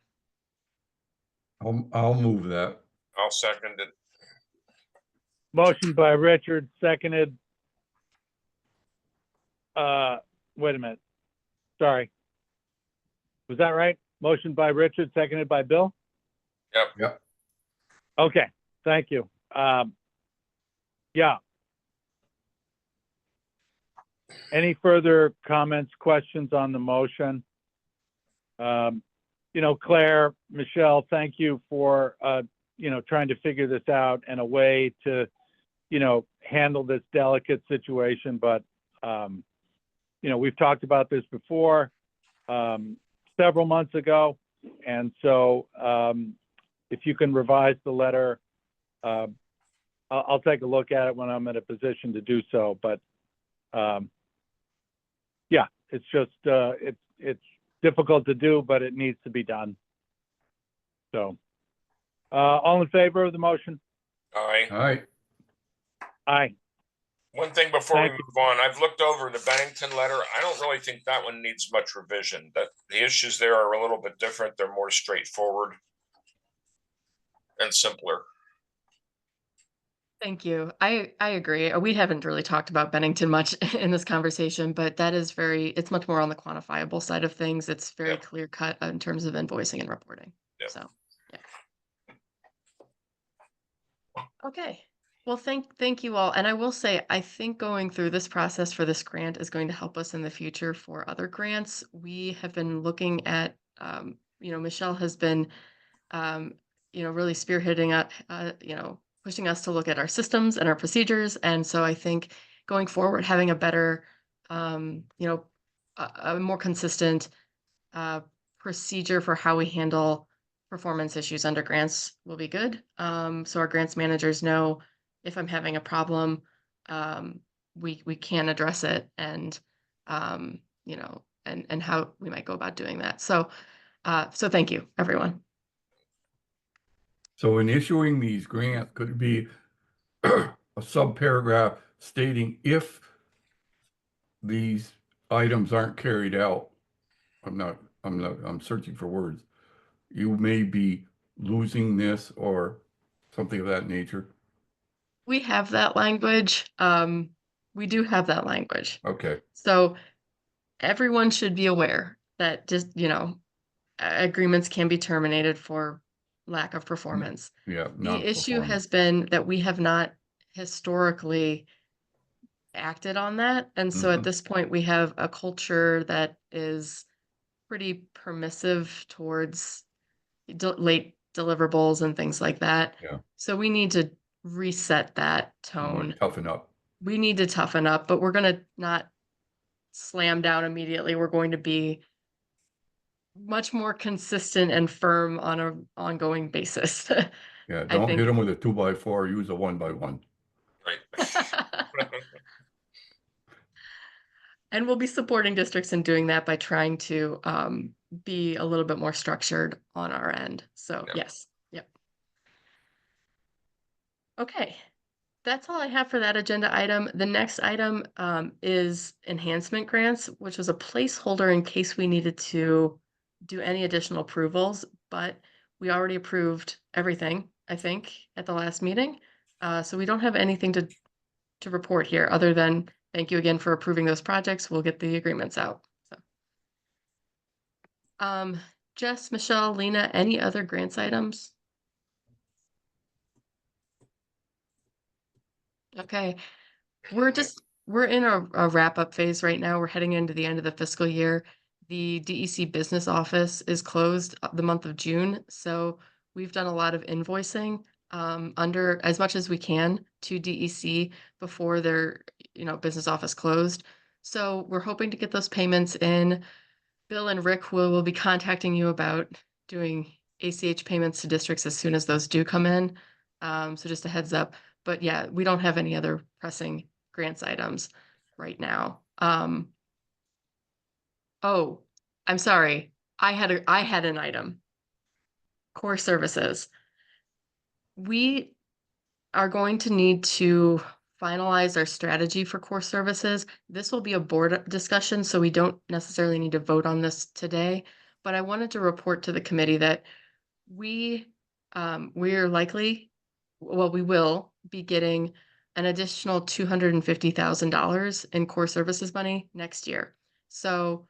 I'll move that. I'll second it. Motion by Richard, seconded. Wait a minute. Sorry. Was that right? Motion by Richard, seconded by Bill? Yep. Okay, thank you. Yeah. Any further comments, questions on the motion? You know, Claire, Michelle, thank you for, you know, trying to figure this out and a way to, you know, handle this delicate situation. But, you know, we've talked about this before, several months ago. And so if you can revise the letter, I'll take a look at it when I'm in a position to do so. But yeah, it's just, it's difficult to do, but it needs to be done. So all in favor of the motion? Aye. All right. Aye. One thing before we Thank you. move on, I've looked over the Bennington letter. I don't really think that one needs much revision. That the issues there are a little bit different. They're more straightforward and simpler. Thank you. I agree. We haven't really talked about Bennington much in this conversation, but that is it's much more on the quantifiable side of things. It's very Yep. clear cut in terms of invoicing and reporting. Yep. So, yeah. Okay. Well, thank you all. And I will say, I think going through this process for this grant is going to help us in the future for other grants. We have been looking at, you know, Michelle has been, you know, really spearheading, you know, pushing us to look at our systems and our procedures. And so I think going forward, having a better, you know, a more consistent procedure for how we handle performance issues under grants will be good. So our grants managers know if I'm having a problem, we can address it and, you know, and how we might go about doing that. So, so thank you, everyone. So in issuing these grants, could it be a subparagraph stating if these items aren't carried out? I'm searching for words. You may be losing this or something of that nature. We have that language. We do have that language. Okay, So everyone should be aware that just, agreements can be terminated for lack of performance. yeah, The issue non-performance. has been that we have not historically acted on that. And so at Mhm. this point, we have a culture that is pretty permissive towards late deliverables and things like that. Yeah. So we need to reset that You want tone. to toughen up. We need to toughen up, but we're going to not slam down immediately. We're going to be much more consistent and firm on an ongoing basis. Yeah, I don't hit think. them with a 2x4, use a 1x1. Right. And we'll be supporting districts in doing that by trying to be a little bit more structured on our end. So Yeah. yes, yep. Okay, that's all I have for that agenda item. The next item is enhancement grants, which was a placeholder in case we needed to do any additional approvals, but we already approved everything, I think, at the last meeting. So we don't have anything to report here other than thank you again for approving those projects. We'll get the agreements out. So, Jess, Michelle, Lena, any other grants items? Okay, we're in a wrap up phase right now. We're heading into the end of the fiscal year. The DEC business office is closed the month of June, so we've done a lot of invoicing under as much as we can to DEC before their business office closed. So we're hoping to get those payments in. Bill and Rick will be contacting you about doing ACH payments to districts as soon as those do come in. So just a heads up. But yeah, we don't have any other pressing grants items right now. Oh, I'm sorry. I had an item. Core services. We are going to need to finalize our strategy for core services. This will be a board discussion, so we don't necessarily need to vote on this today. But I wanted to report to the committee that we are likely, well, we will be getting an additional $250,000 in core services money next year. So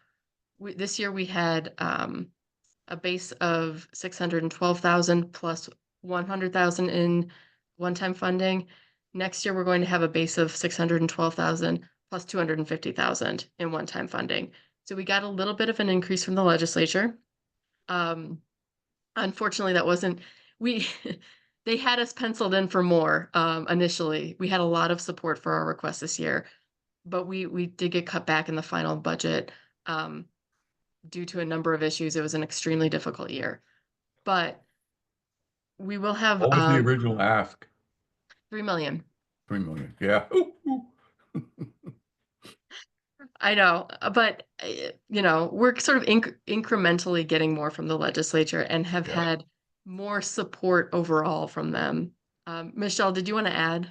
this year we had a base of 612,000 plus 100,000 in one-time funding. Next year, we're going to have a base of 612,000 plus 250,000 in one-time funding. So we got a little bit of an increase from the legislature. Unfortunately, that wasn't, they had us penciled in for more initially. We had a lot of support for our request this year, but we did get cut back in the final budget due to a number of issues. It was an extremely difficult year, but we will have What was the original ask? 3 million. 3 million, yeah. Ooh, ooh. I know, but we're sort of incrementally getting more from the legislature and have Yeah. had more support overall from them. Michelle, did you want to add?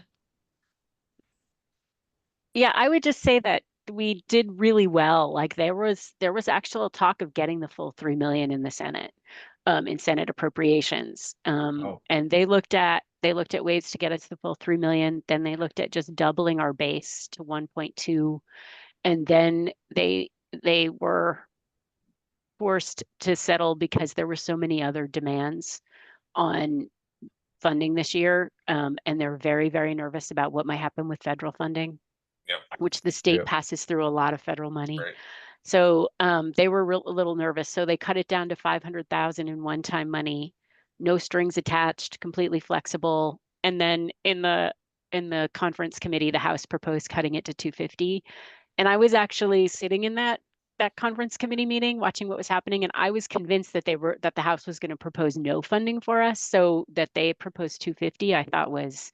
Yeah, I would just say that we did really well. Like there was actual talk of getting the full 3 million in the Senate, in Senate appropriations. Oh. And they looked at ways to get us the full 3 million. Then they looked at just doubling our base to 1.2. And then they were forced to settle because there were so many other demands on funding this year. And they're very, very nervous about what might happen with federal funding. Yep. Which the state Yep. passes through a lot of federal money. Right. So they were a little nervous. So they cut it down to 500,000 in one-time money, no strings attached, completely flexible. And then in the conference committee, the House proposed cutting it to 250. And I was actually sitting in that conference committee meeting watching what was happening, and I was convinced that the House was going to propose no funding for us. So that they proposed 250, I thought was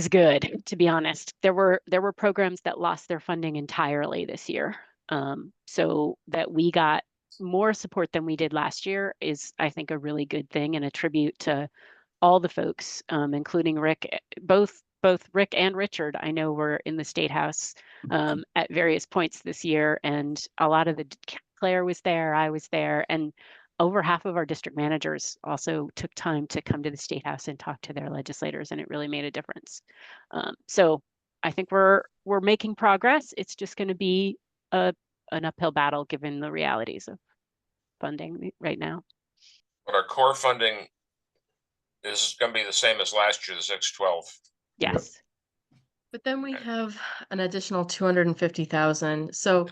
good, to be honest. There were programs that lost their funding entirely this year. So that we got more support than we did last year is, I think, a really good thing, and a tribute to all the folks, including Rick. Both Rick and Richard, I know, were in the State House at various points this year, and a lot of the Claire was there, I was there, and over half of our district managers also took time to come to the State House and talk to their legislators, and it really made a difference. So I think we're making progress. It's just going to be an uphill battle given the realities of funding right now. But our core funding is going to be the same as last year, the 612. Yes. But then we have an additional 250,000. So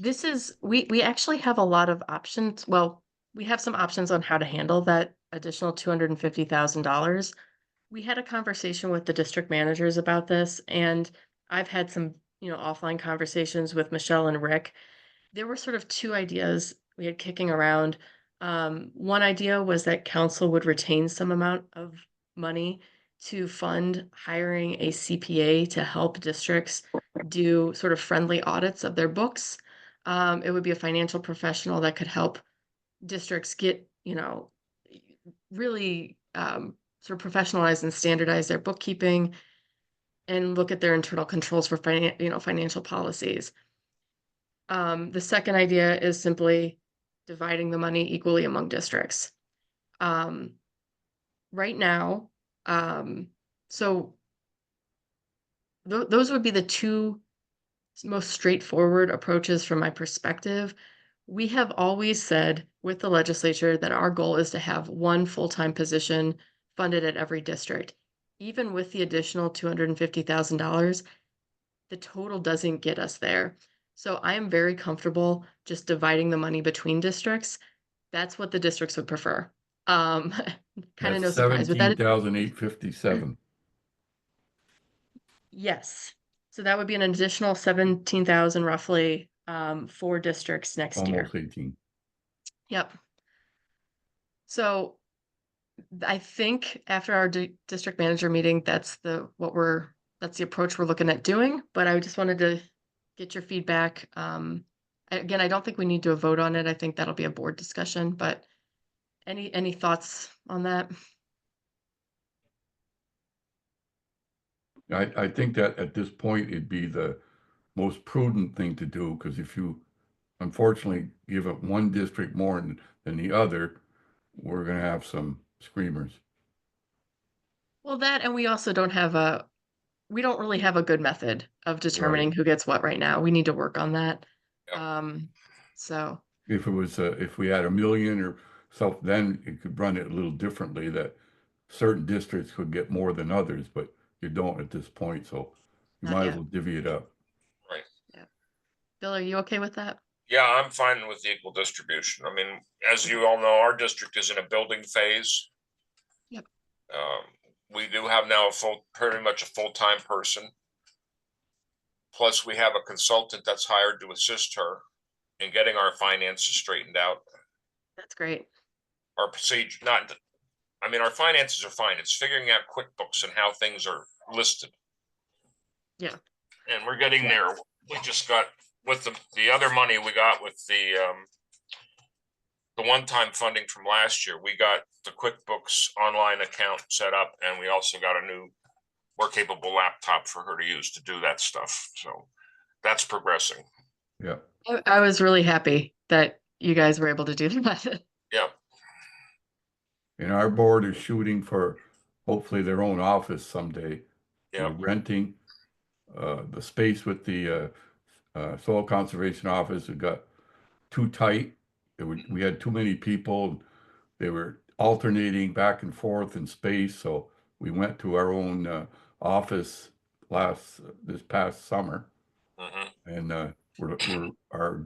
this is, we actually have a lot of options. Well, we have some options on how to handle that additional $250,000. We had a conversation with the district managers about this, and I've had some, offline conversations with Michelle and Rick. There were sort of two ideas we had kicking around. One idea was that council would retain some amount of money to fund hiring a CPA to help districts do sort of friendly audits of their books. It would be a financial professional that could help districts get, really sort of professionalize and standardize their bookkeeping and look at their internal controls for financial policies. The second idea is simply dividing the money equally among districts. Right now, so those would be the two most straightforward approaches from my perspective. We have always said with the legislature that our goal is to have one full-time position funded at every district. Even with the additional $250,000, the total doesn't get us there. So I am very comfortable just dividing the money between districts. That's what the districts would prefer. Kind of no surprise with that. 17,857. Yes. So that would be an additional 17,000 roughly for districts next year. Almost 18. Yep. So I think after our district manager meeting, that's the approach we're looking at doing. But I just wanted to get your feedback. Again, I don't think we need to vote on it. I think that'll be a board discussion. But any thoughts on that? I think that at this point, it'd be the most prudent thing to do, because if you unfortunately give up one district more than the other, we're going to have some screamers. Well, that, and we also don't really have a good method of determining who gets what right now. We need to work on that. Yep. So If it was, if we had 1 million or so, then it could run it a little differently, that certain districts could get more than others, but you don't at this point, so you Not might yet. as well divvy it up. Right. Bill, are you okay with that? Yeah, I'm fine with the equal distribution. I mean, as you all know, our district is in a building phase. Yep. We do have now pretty much a full-time person. Plus, we have a consultant that's hired to assist her in getting our finances straightened out. That's great. Our procedure, our finances are fine. It's figuring out QuickBooks and how things are listed. Yeah. And we're getting there. We just got, with the other money we got with the one-time funding from last year, we got the QuickBooks online account set up, and we also got a new, more capable laptop for her to use to do that stuff. So that's progressing. Yeah. I was really happy that you guys were able to do that. Yeah. And our board is shooting for hopefully their own office someday. Yeah. We're renting the space with the soil conservation office. It got too tight. We had too many people. They were alternating back and forth in space, so we went to our own office this past summer. Mm-hmm. And our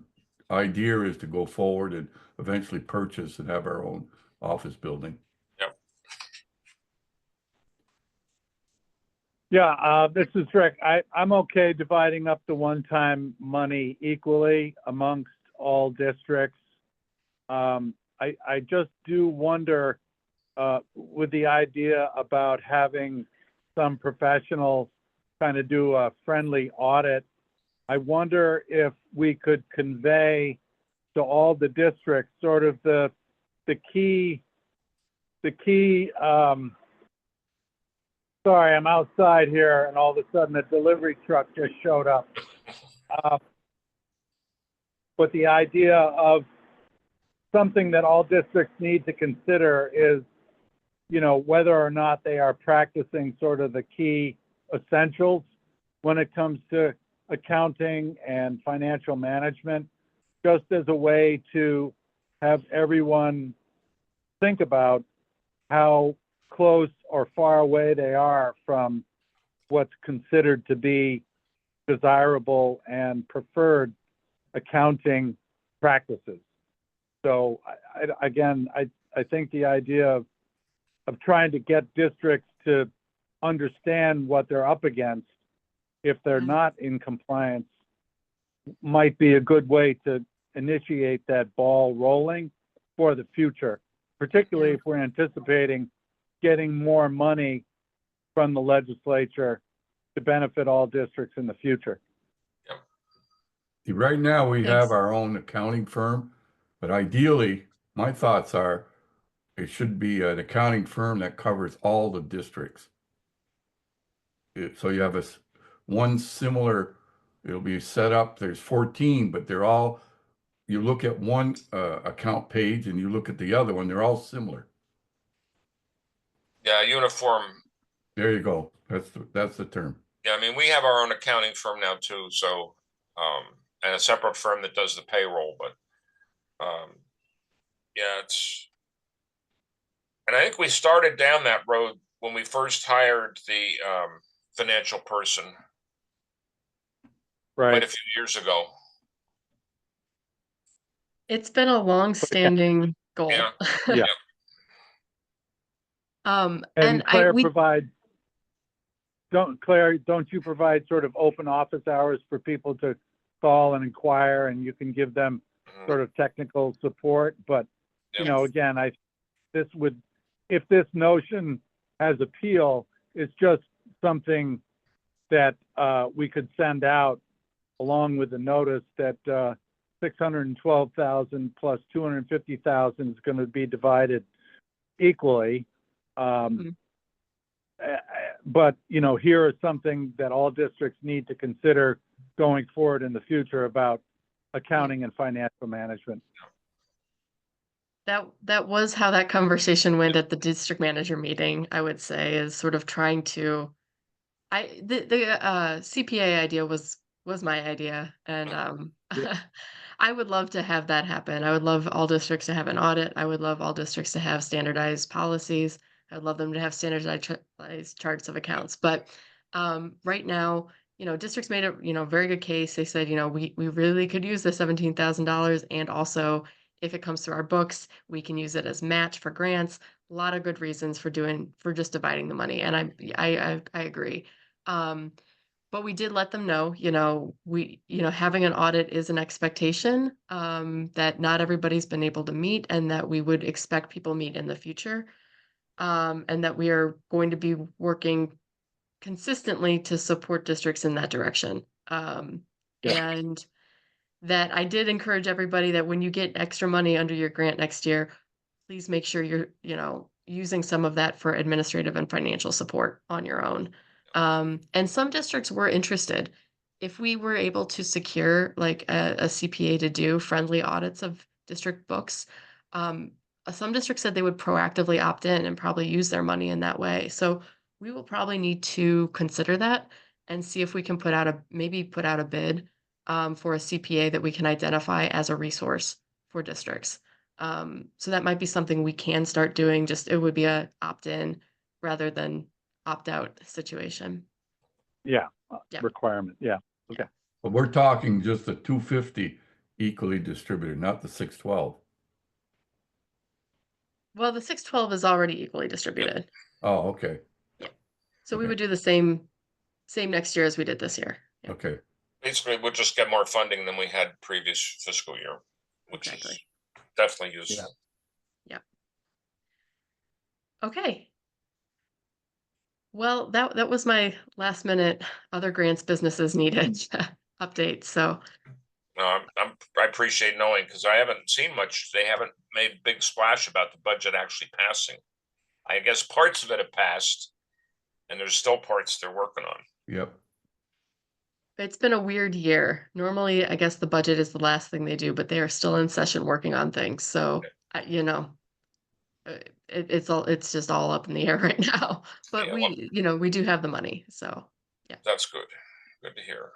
idea is to go forward and eventually purchase and have our own office building. Yep. Yeah, this is Rick. I'm okay dividing up the one-time money equally amongst all districts. I just do wonder with the idea about having some professionals kind of do a friendly audit I wonder if we could convey to all the districts sort of the key, sorry, I'm outside here and all of a sudden a delivery truck just showed up. But the idea of something that all districts need to consider is, you know, whether or not they are practicing sort of the key essentials when it comes to accounting and financial management, just as a way to have everyone think about how close or far away they are from what's considered to be desirable and preferred accounting practices. So I think the idea of trying to get districts to understand what they're up against if they're not in compliance might be a good way to initiate that ball rolling for the future, particularly if we're anticipating getting more money from the legislature to benefit all districts in the future. See, right now, we Thanks. have our own accounting firm, but ideally, my thoughts are it should be an accounting firm that covers all the districts. So you have one similar, it'll be set up, there's 14, but they're all, you look at one account page and you look at the other one, they're all similar. Yeah, uniform. There you go. That's the term. Yeah, I mean, we have our own accounting firm now too, so, and a separate firm that does the payroll, but, yeah, and I think we started down that road when we first hired the, financial person quite a Right. few years ago. It's been a long-standing goal. Yeah. Yeah. And And Claire don't you provide sort of open office hours for people to call and inquire, and you can give them sort of technical support? But, you know, again, if this notion has appeal, it's just something that we could send out along with the notice that 612,000 plus 250,000 is going to be divided equally. But, you know, here is something that all districts need to consider going forward in the future about accounting and financial management. That was how that conversation went at the district manager meeting, I would say, is sort of trying to the CPA idea was my idea, and I would love to have that happen. I would love all districts to have an audit. I would love all districts to have standardized policies. I would love them to have standardized charts of accounts. But right now, you know, districts made a very good case. They said, you know, we really could use the $17,000, and also if it comes through our books, we can use it as match for grants. A lot of good reasons for just dividing the money, and I agree. But we did let them know, having an audit is an expectation that not everybody's been able to meet, and that we would expect people meet in the future, and that we are going to be working consistently to support districts in that direction. And that I did encourage everybody that when you get extra money under your grant next year, please make sure you're, using some of that for administrative and financial support on your own. And some districts were interested. If we were able to secure like a CPA to do friendly audits of district books, some districts said they would proactively opt in and probably use their money in that way. So we will probably need to consider that and see if we can put out a bid for a CPA that we can identify as a resource for districts. So that might be something we can start doing. Just it would be a opt-in rather than opt-out situation. Yeah. Yeah. Requirement. Yeah. Okay. But we're talking just the 250 equally distributed, not the 612. Well, the 612 is already equally distributed. Oh, okay. Yeah. So we Okay. would do the same next year as we did this year. Yeah. Okay. Basically, we'll just get more funding than we had previous fiscal year, which Exactly. is definitely useful. Yeah. Okay. Well, that was my last minute other grants businesses needed. updates. So No, I appreciate knowing, because I haven't seen much. They haven't made a big splash about the budget actually passing. I guess parts of it have passed, and there's still parts they're working on. Yep. it's been a weird year. Normally, I guess the budget is the last thing they do, but they are still in session working on things. So, it's just all up in the air right now. But Yeah, well, we do have the money. So, yeah. that's good. Good to hear.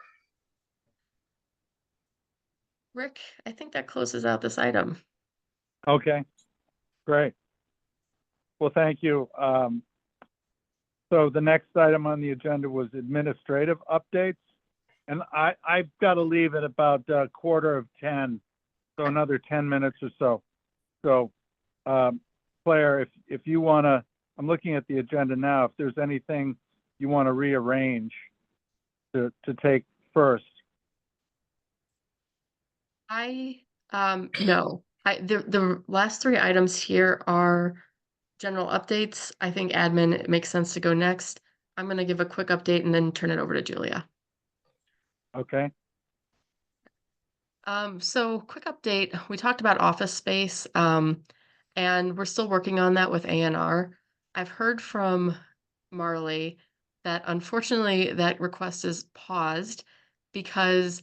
Rick, I think that closes out this item. Okay, great. Well, thank you. So the next item on the agenda was administrative updates. And I've got to leave at about 9:45, so another 10 minutes or so. So, Claire, if you want to, I'm looking at the agenda now, if there's anything you want to rearrange to take first. No. The last three items here are general updates. I think admin, it makes sense to go next. I'm going to give a quick update and then turn it over to Julia. Okay, So quick update. We talked about office space, and we're still working on that with ANR. I've heard from Marley that unfortunately that request is paused because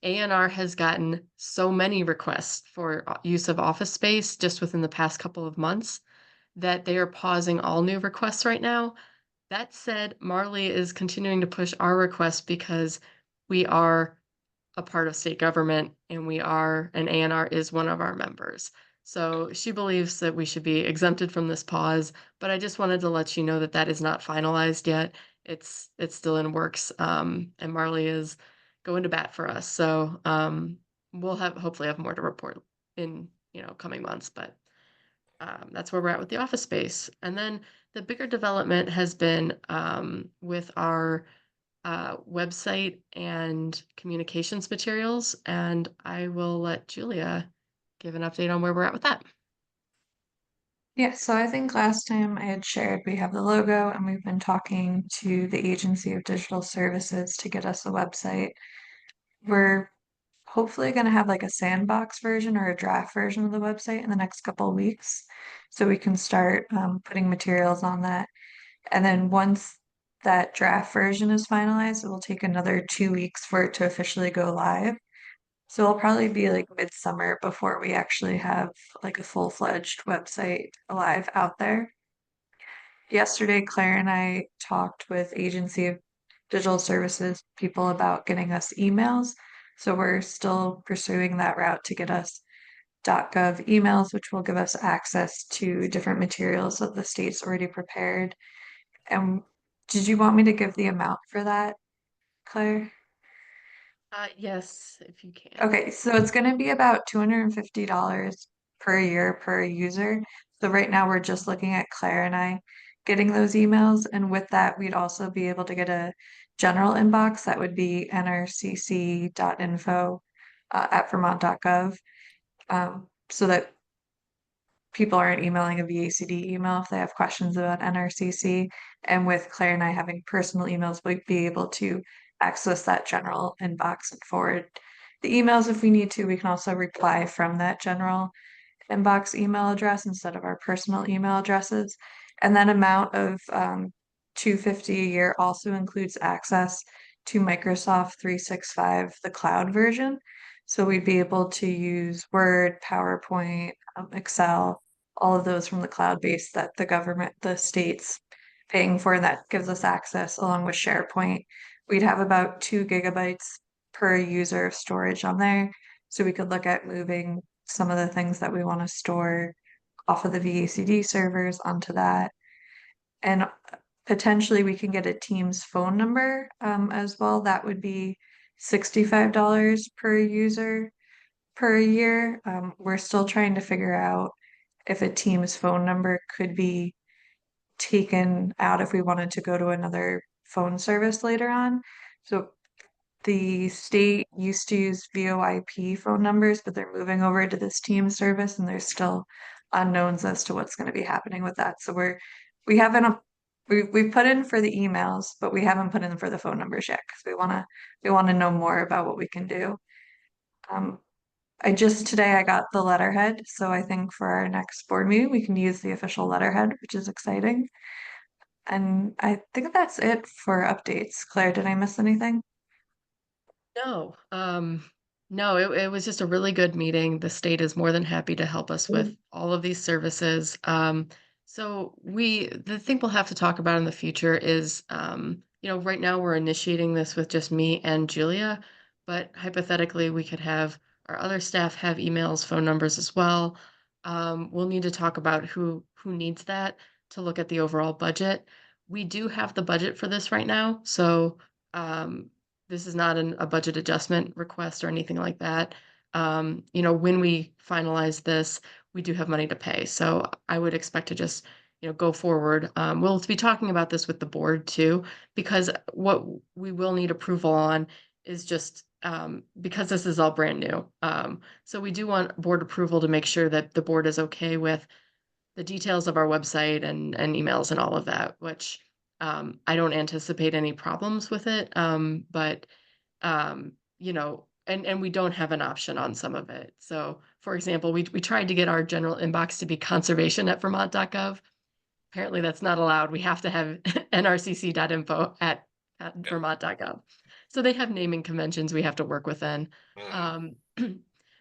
ANR has gotten so many requests for use of office space just within the past couple of months that they are pausing all new requests right now. That said, Marley is continuing to push our request because we are a part of state government and ANR is one of our members. So she believes that we should be exempted from this pause, but I just wanted to let you know that that is not finalized yet. It's still in works, and Marley is going to bat for us. So we'll hopefully have more to report in coming months, but that's where we're at with the office space. And then the bigger development has been with our website and communications materials, and I will let Julia give an update on where we're at with that. Yeah, so I think last time I had shared we have the logo and we've been talking to the Agency of Digital Services to get us a website. We're hopefully going to have like a sandbox version or a draft version of the website in the next couple of weeks so we can start putting materials on that. And then once that draft version is finalized, it will take another 2 weeks for it to officially go live. So it'll probably be like midsummer before we actually have like a full-fledged website live out there. Yesterday, Claire and I talked with Agency of Digital Services people about getting us emails. So we're still pursuing that route to get us .gov emails, which will give us access to different materials that the state's already prepared. And did you want me to give the amount for that, Claire? Yes, if you can. Okay, so it's going to be about $250 per year per user. So right now we're just looking at Claire and I getting those emails. And with that, we'd also be able to get a general inbox that would be nrcc.info at vermont.gov, so that people aren't emailing a VACD email if they have questions about NRCC. And with Claire and I having personal emails, we'd be able to access that general inbox and forward the emails if we need to. We can also reply from that general inbox email address instead of our personal email addresses. And that amount of $250 a year also includes access to Microsoft 365, the cloud version. So we'd be able to use Word, PowerPoint, Excel, all of those from the cloud base that the state's paying for, and that gives us access along with SharePoint. We'd have about 2 gigabytes per user of storage on there. So we could look at moving some of the things that we want to store off of the VACD servers onto that. And potentially we can get a Teams phone number as well. That would be $65 per user per year. We're still trying to figure out if a Teams phone number could be taken out if we wanted to go to another phone service later on. So the state used to use VoIP phone numbers, but they're moving over to this Teams service, and there's still unknowns as to what's going to be happening with that. So we haven't we've put in for the emails, but we haven't put in for the phone numbers yet because we want to know more about what we can do. Today I got the letterhead, so I think for our next board meeting we can use the official letterhead, which is exciting. And I think that's it for updates. Claire, did I miss anything? No, no, it was just a really good meeting. The state is more than happy to help us with all of these services. So the thing we'll have to talk about in the future is, right now we're initiating this with just me and Julia, but hypothetically we could have our other staff have emails, phone numbers as well. We'll need to talk about who needs that to look at the overall budget. We do have the budget for this right now, so this is not a budget adjustment request or anything like that. When we finalize this, we do have money to pay. So I would expect to just, go forward. We'll be talking about this with the board too, because what we will need approval on is just because this is all brand new. So we do want board approval to make sure that the board is okay with the details of our website and emails and all of that, which I don't anticipate any problems with it. But and we don't have an option on some of it. So for example, we tried to get our general inbox to be conservation@vermont.gov. Apparently that's not allowed. We have to have nrcc.info at vermont.gov. So they have naming conventions we have to work within. Mhm.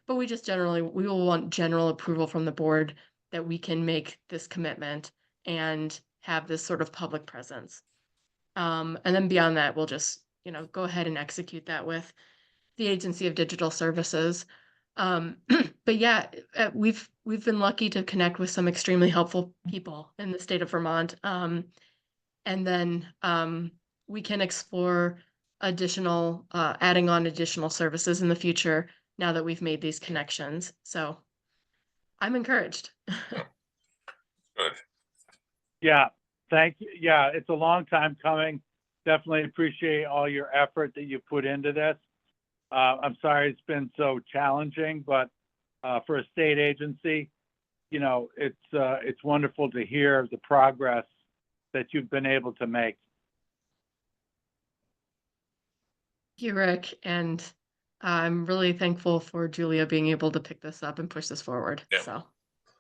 But we will want general approval from the board that we can make this commitment and have this sort of public presence. And then beyond that, we'll just, go ahead and execute that with the Agency of Digital Services. But yeah, we've been lucky to connect with some extremely helpful people in the state of Vermont. And then we can explore adding on additional services in the future now that we've made these connections. So I'm encouraged. Good. Yeah, thank you. Yeah, it's a long time coming. Definitely appreciate all your effort that you put into this. I'm sorry it's been so challenging, but for a state agency, it's wonderful to hear the progress that you've been able to make. Thank you, Rick, and I'm really thankful for Julia being able to pick this up and push this forward. Yeah. So,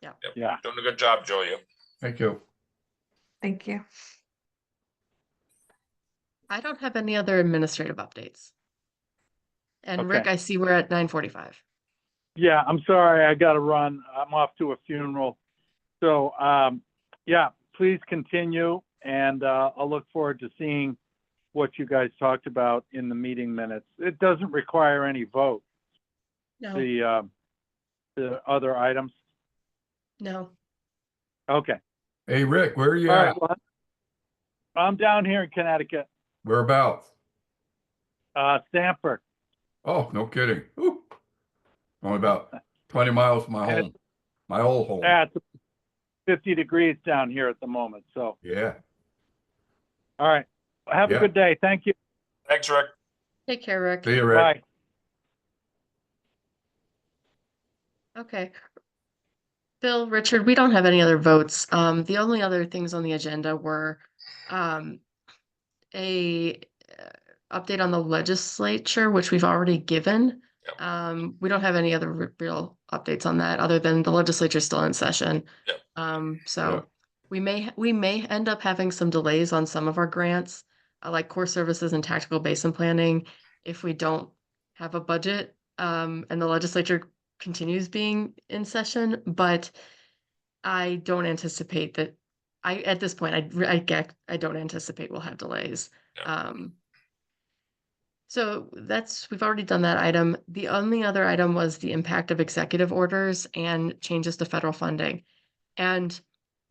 yeah. Yeah. Doing a good job, Julia. Thank you. Thank you. I don't have any other administrative updates. And Okay. Rick, I see we're at 9:45. Yeah, I'm sorry, I got to run. I'm off to a funeral. So, yeah, please continue, and I'll look forward to seeing what you guys talked about in the meeting minutes. It doesn't require any vote, No, the other items. no. Okay. Hey, Rick, where are you All at? right. Well, I'm down here in Connecticut, Whereabouts? Stamford. Oh, no kidding. Ooh. Only about 20 miles from my And home, my old home. Yeah, it's 50 degrees down here at the moment. So, Yeah. all right. Have Yeah. a good day. Thank you. Thanks, Rick. Take care, Rick. See you, Rick. Bye. Okay. Bill, Richard, we don't have any other votes. The only other things on the agenda were a update on the legislature, which we've already given. Yep. We don't have any other real updates on that other than the legislature's still in session. Yep. So Yep. we may end up having some delays on some of our grants, like core services and tactical basin planning, if we don't have a budget, and the legislature continues being in session. But I don't anticipate that. At this point, I don't anticipate we'll have delays. Yeah. So we've already done that item. The only other item was the impact of executive orders and changes to federal funding. And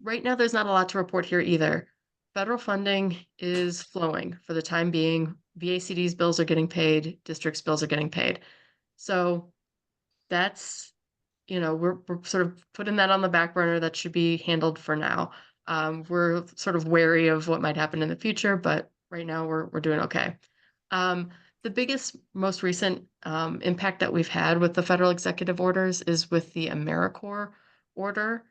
right now, there's not a lot to report here either. Federal funding is flowing for the time being. VACD's bills are getting paid, districts' bills are getting paid. So that's, we're sort of putting that on the back burner. That should be handled for now. We're sort of wary of what might happen in the future, but right now we're doing okay. The biggest, most recent impact that we've had with the federal executive orders is with the AmeriCorps order.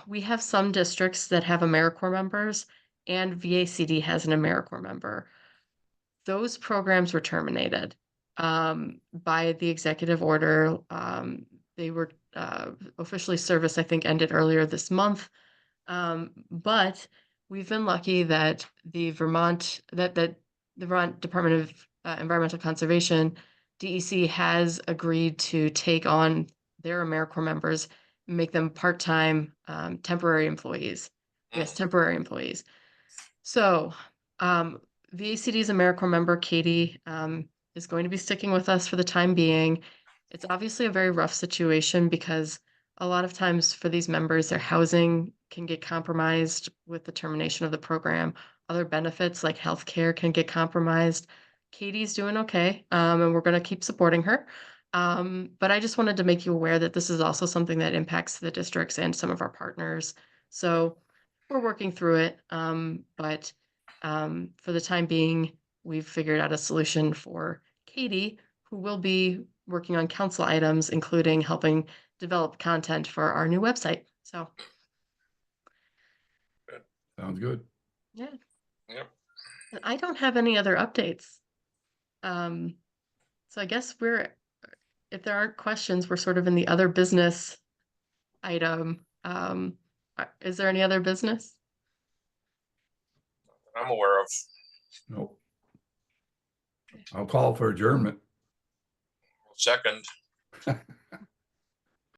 We have some districts that have AmeriCorps members, and VACD has an AmeriCorps member. Those programs were terminated by the executive order. They were officially service, I think, ended earlier this month. But we've been lucky that the Vermont Department of Environmental Conservation, DEC, has agreed to take on their AmeriCorps members, make them part-time temporary employees. Yes, temporary employees. So VACD's AmeriCorps member, Katie, is going to be sticking with us for the time being. It's obviously a very rough situation because a lot of times for these members, their housing can get compromised with the termination of the program. Other benefits like healthcare can get compromised. Katie's doing okay, and we're going to keep supporting her. But I just wanted to make you aware that this is also something that impacts the districts and some of our partners. So we're working through it. But for the time being, we've figured out a solution for Katie, who will be working on council items, including helping develop content for our new website. So, Sounds good. yeah. Yep. I don't have any other updates. So I guess if there aren't questions, we're sort of in the other business item. Is there any other business? I'm aware of. Nope. I'll call for adjournment. Second.